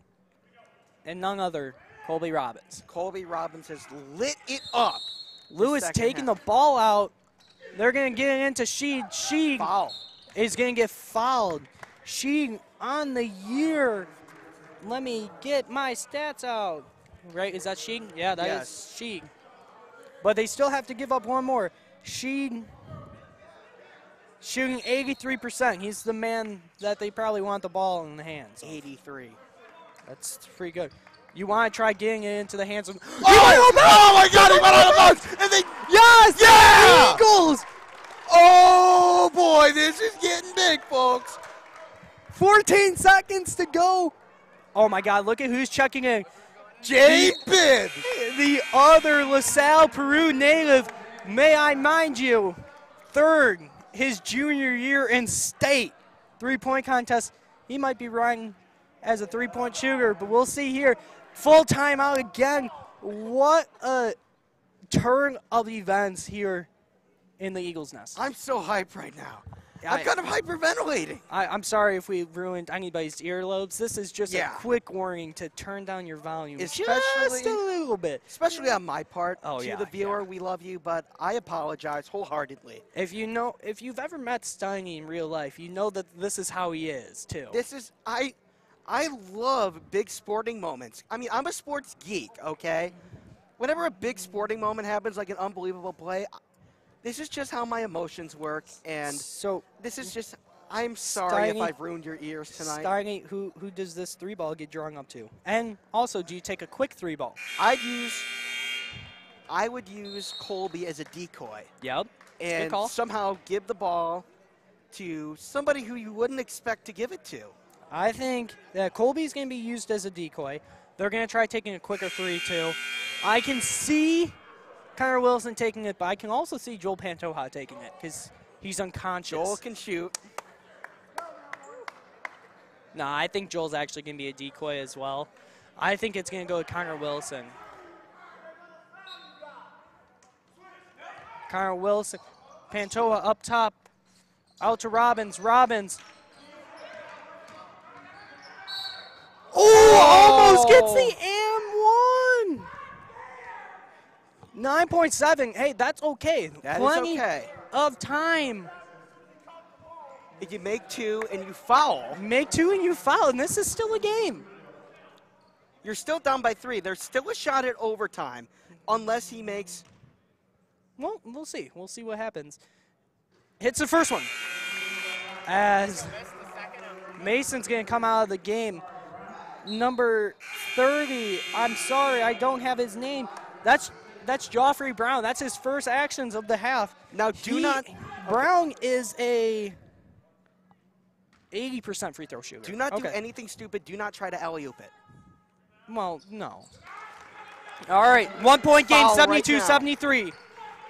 and none other, Colby Robbins. Colby Robbins has lit it up. Lewis taking the ball out. They're going to get it into Sheed. Sheed is going to get fouled. Sheed on the year. Let me get my stats out. Right, is that Sheed? Yeah, that is Sheed. But they still have to give up one more. Sheed shooting 83%. He's the man that they probably want the ball in the hands. 83. That's pretty good. You want to try getting it into the hands of... Oh my God, he went out of bounds! And they Yes! Yeah! Eagles! Oh, boy, this is getting big, folks. 14 seconds to go. Oh, my God, look at who's checking in. Jay Bibb. The other LaSalle, Peru native, may I mind you, third his junior year in state. Three-point contest. He might be running as a three-point shooter, but we'll see here. Full timeout again. What a turn of events here in the Eagles' Nest. I'm so hyped right now. I'm kind of hyperventilating. I'm sorry if we ruined anybody's earlobes. This is just Yeah. a quick warning to turn down your volume Especially- just a little bit. Especially on my part. Oh, to yeah, the viewer, we love you, but I apologize wholeheartedly. If you've ever met Steiny in real life, you know that this is how he is too. This is I love big sporting moments. I mean, I'm a sports geek, okay? Whenever a big sporting moment happens, like an unbelievable play, this is just how my emotions work, and So this is just. I'm sorry if Steiny- I've ruined your ears tonight. Steiny, who does this three ball get drawn up to? And also, do you take a quick three ball? I would use Colby as a decoy Yep. and call. somehow give the ball to somebody who you wouldn't expect to give it to. I think that Colby's going to be used as a decoy. They're going to try taking a quicker three too. I can see Connor Wilson taking it, but I can also see Joel Pantoja taking it because he's unconscious. Joel can shoot. No, I think Joel's actually going to be a decoy as well. I think it's going to go to Connor Wilson. Connor Wilson, Pantoja up top, out to Robbins. Robbins. Oh, almost gets the and one. 9.7. Hey, that's okay. That is Plenty okay. of time. If you make two and you foul, Make two and you foul, and this is still a game. you're still down by 3. There's still a shot at overtime, unless he makes. Well, we'll see. We'll see what happens. Hits the first one. As Mason's going to come out of the game. Number 30, I'm sorry, I don't have his name. That's Joffrey Brown. That's his first actions of the half. Now, Brown is a 80% free throw shooter. Do not do Okay. anything stupid. Do not try to alley-oop it. Well, no. All right, 1 point game, Foul right 72, now. 73.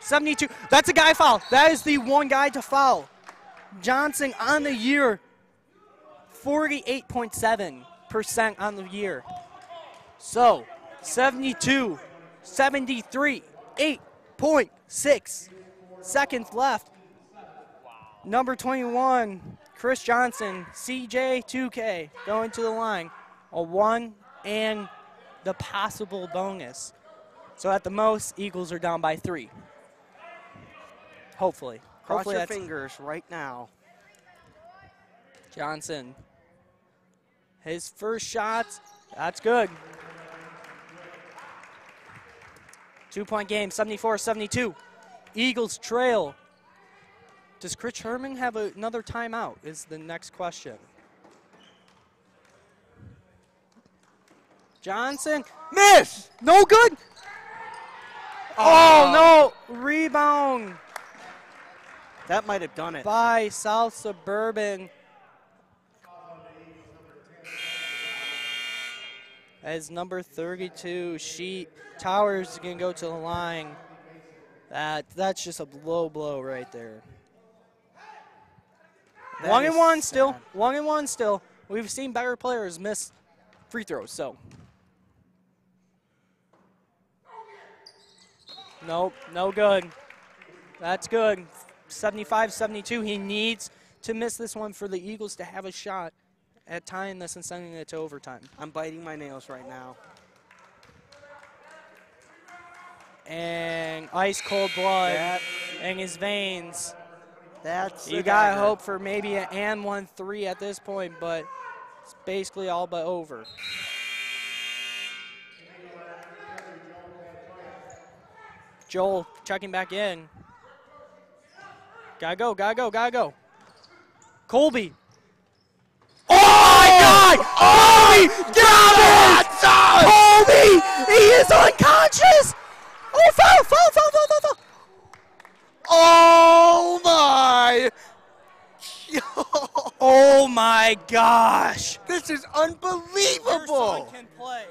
72. That's a guy foul. That is the one guy to foul. Johnson on the year, 48.7% on the year. So, 72, 73, 8.6 seconds left. Number 21, Chris Johnson, CJ2K, going to the line. A 1 and the possible bonus. So at the most, Eagles are down by 3. Hopefully. Cross Hopefully your that's fingers right now. Johnson. His first shot, that's good. 2-point game, 74-72. Eagles trail. Does Chris Herman have another timeout is the next question. Johnson, Miss! no good. Oh, no, rebound That might have done it. by South Suburban. As number 32, Towers is going to go to the line. That's just a low blow right there. That 1 is and 1 sad. still. 1 and 1 still. We've seen better players miss free throws, so. Nope, no good. That's good. 75-72. He needs to miss this one for the Eagles to have a shot at tying this and sending it to overtime. I'm biting my nails right now. And ice cold blood That- in his veins. That's You a gotta dagger. hope for maybe an and 1-3 at this point, but it's basically all but over. Joel checking back in. Gotta go, gotta go, gotta go. Colby. Oh my God! Colby! Get out! Colby! He is unconscious! Oh, foul, foul, foul, foul, foul, foul! my gosh. This is Your unbelievable. son can play.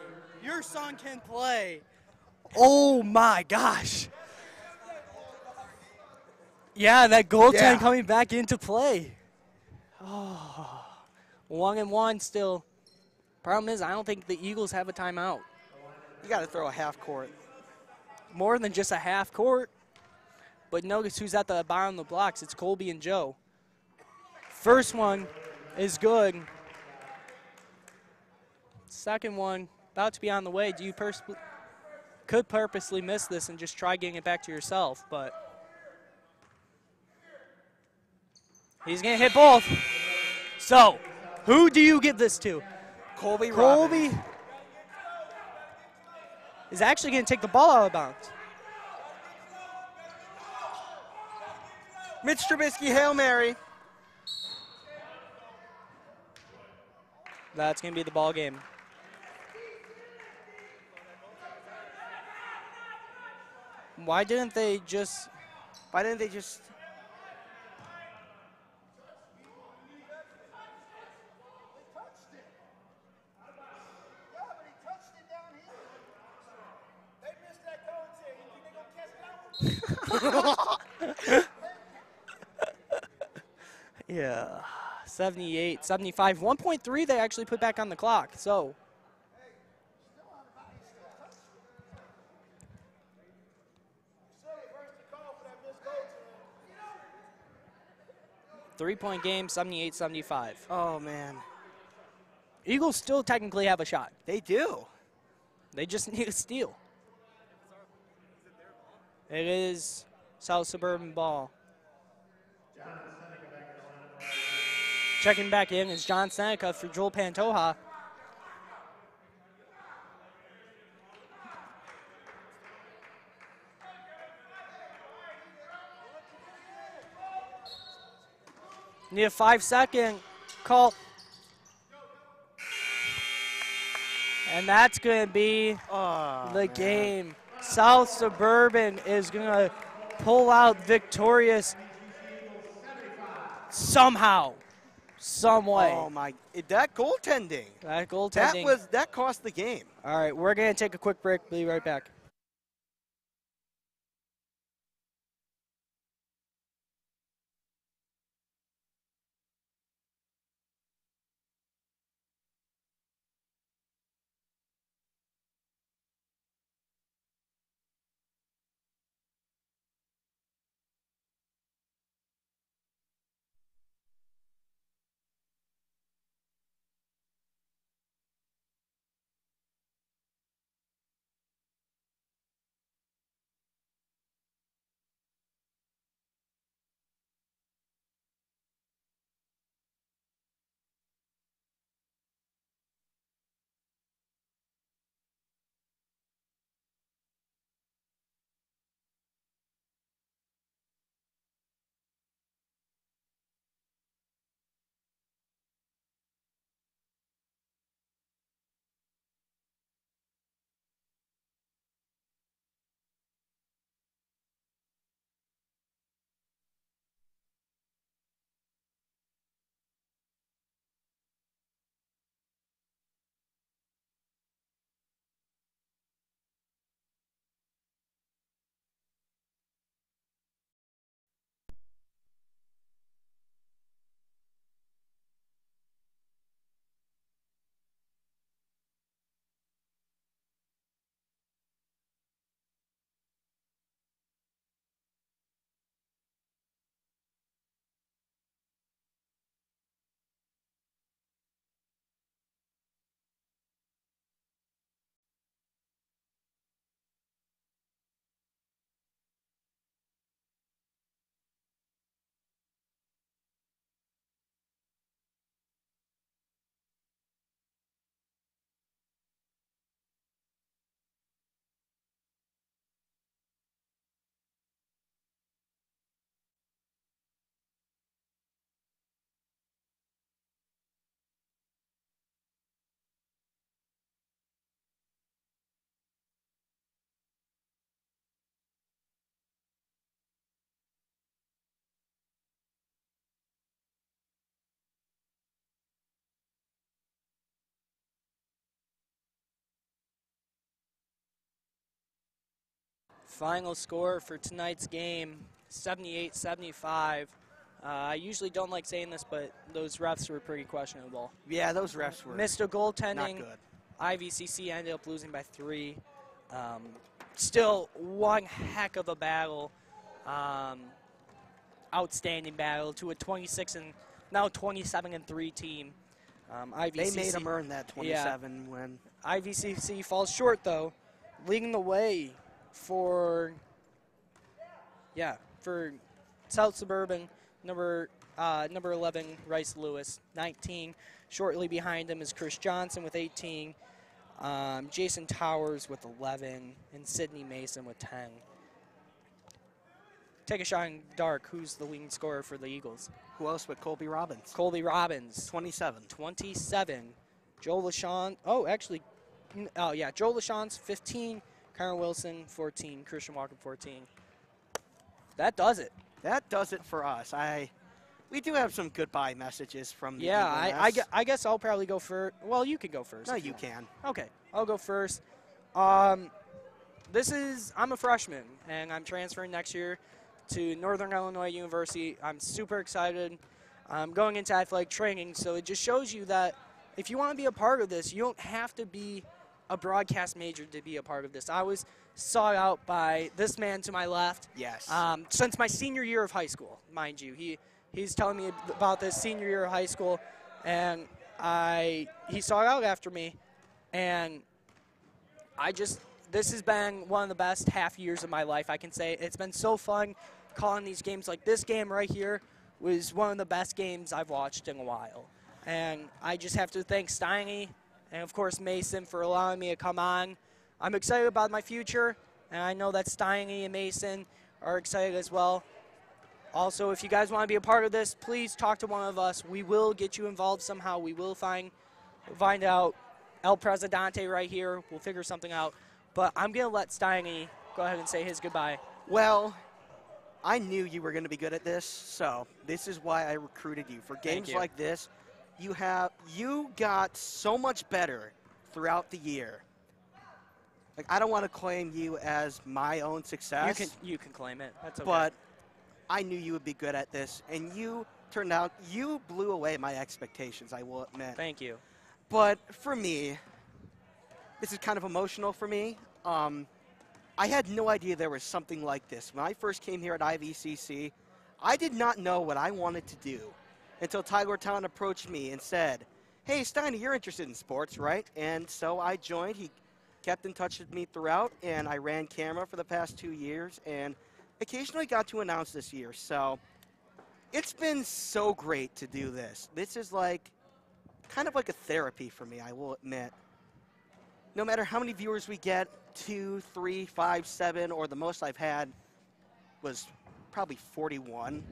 Your son can play. Oh my gosh. Yeah, that goaltend Yeah. coming back into play. Oh, 1-1 still. Problem is, I don't think the Eagles have a timeout. You got to throw a half court. More than just a half court. But notice who's at the bottom of the blocks. It's Colby and Joe. First one is good. Second one about to be on the way. Do you could purposely miss this and just try getting it back to yourself, but he's going to hit both. So, who do you give this to? Colby Colby is actually going to take the ball out of bounds. Mitch Trubisky, Hail Mary. That's going to be the ball game. Why didn't they just... Yeah, 78, 75, 1.3 they actually put back on the clock, so. Three-point game, 78, 75. Oh, man. Eagles still technically have a shot. They do. They just need a steal. It is South Suburban ball. Checking back in is John Seneca for Joel Pantoja. Need a 5-second call. And that's going to be the game. South Suburban is going to pull out victorious somehow, some way. Oh, my. That goaltending. That goaltending. That cost the game. All right, we're going to take a quick break. Be right back. Final score for tonight's game, 78-75. I usually don't like saying this, but those refs were pretty questionable. Yeah, those refs were missed a goaltending. not good. IVCC ended up losing by 3. Still one heck of a battle. Outstanding battle to a 26 and now 27-3 team. IVCC, they made them earn that 27 win. IVCC falls short though, leading the way for South Suburban, number 11 Rice Lewis, 19. Shortly behind him is Chris Johnson with 18, Jason Towers with 11, and Sydney Mason with 10. Take a shot in dark. Who's the leading scorer for the Eagles? Who else but Colby Robbins? Colby Robbins. 27. 27. Joe LaShawn. Oh, actually, Joe LaShawn's 15. Connor Wilson, 14. Christian Walker, 14. That does it. That does it for us. We do have some goodbye messages from the I guess I'll probably go first. Well, you can go first. No, you can. Okay, I'll go first. I'm a freshman, and I'm transferring next year to Northern Illinois University. I'm super excited. I'm going into athletic training, so it just shows you that if you want to be a part of this, you don't have to be a broadcast major to be a part of this. I was sought out by this man to my left. Yes. Since my senior year of high school, mind you. He's telling me about this senior year of high school, and he sought out after me, and this has been one of the best half years of my life, I can say. It's been so fun calling these games. Like this game right here was one of the best games I've watched in a while. And I just have to thank Steiny and, of course, Mason for allowing me to come on. I'm excited about my future, and I know that Steiny and Mason are excited as well. Also, if you guys want to be a part of this, please talk to one of us. We will get you involved somehow. We will find out. El Presidente right here. We'll figure something out. But I'm going to let Steiny go ahead and say his goodbye. Well, I knew you were going to be good at this, so this is why I recruited you. For games like this, you got so much better throughout the year. Like, I don't want to claim you as my own success. You can claim it. That's okay. But I knew you would be good at this, and you blew away my expectations, I will admit. Thank you. But for me, this is kind of emotional for me. I had no idea there was something like this. When I first came here at IVCC, I did not know what I wanted to do until Tyler Town approached me and said, "Hey, Steiny, you're interested in sports, right?" And so I joined. He kept in touch with me throughout, and I ran camera for the past 2 years and occasionally got to announce this year. So it's been so great to do this. This is kind of like a therapy for me, I will admit. No matter how many viewers we get, 2, 3, 5, 7, or the most I've had was probably 41.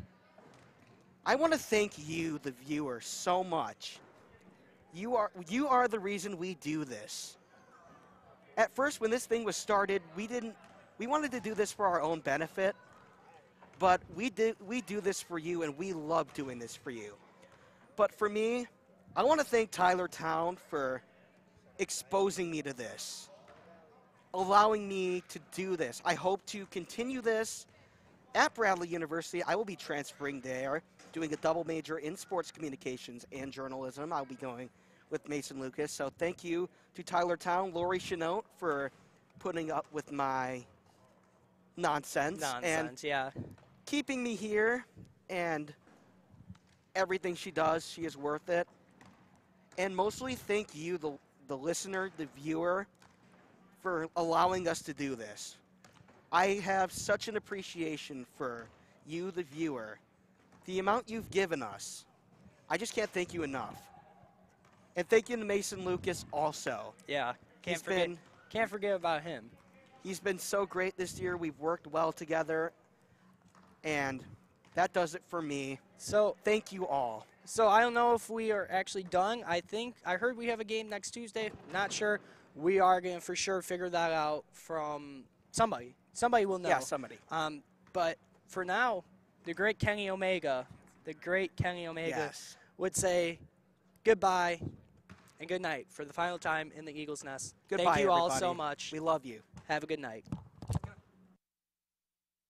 I want to thank you, the viewer, so much. You are the reason we do this. At first, when this thing was started, we wanted to do this for our own benefit, but we do this for you, and we love doing this for you. But for me, I want to thank Tyler Town for exposing me to this, allowing me to do this. I hope to continue this at Bradley University. I will be transferring there, doing a double major in sports communications and journalism. I'll be going with Mason Lucas. So thank you to Tyler Town, Lori Chenault for putting up with my nonsense and keeping me here, and everything she does, she is worth it. And mostly thank you, the listener, the viewer, for allowing us to do this. I have such an appreciation for you, the viewer. The amount you've given us, I just can't thank you enough. And thank you to Mason Lucas also. Yeah, can't forget about him. He's been so great this year. We've worked well together, and that does it for me. So thank you all. So I don't know if we are actually done. I heard we have a game next Tuesday. Not sure. We are going to for sure figure that out from somebody. Somebody will know. Yeah, somebody. But for now, the great Kenny Omega yes, would say goodbye and good night for the final time in the Eagles' Nest. Goodbye, Thank you all everybody. so much. We love you. Have a good night.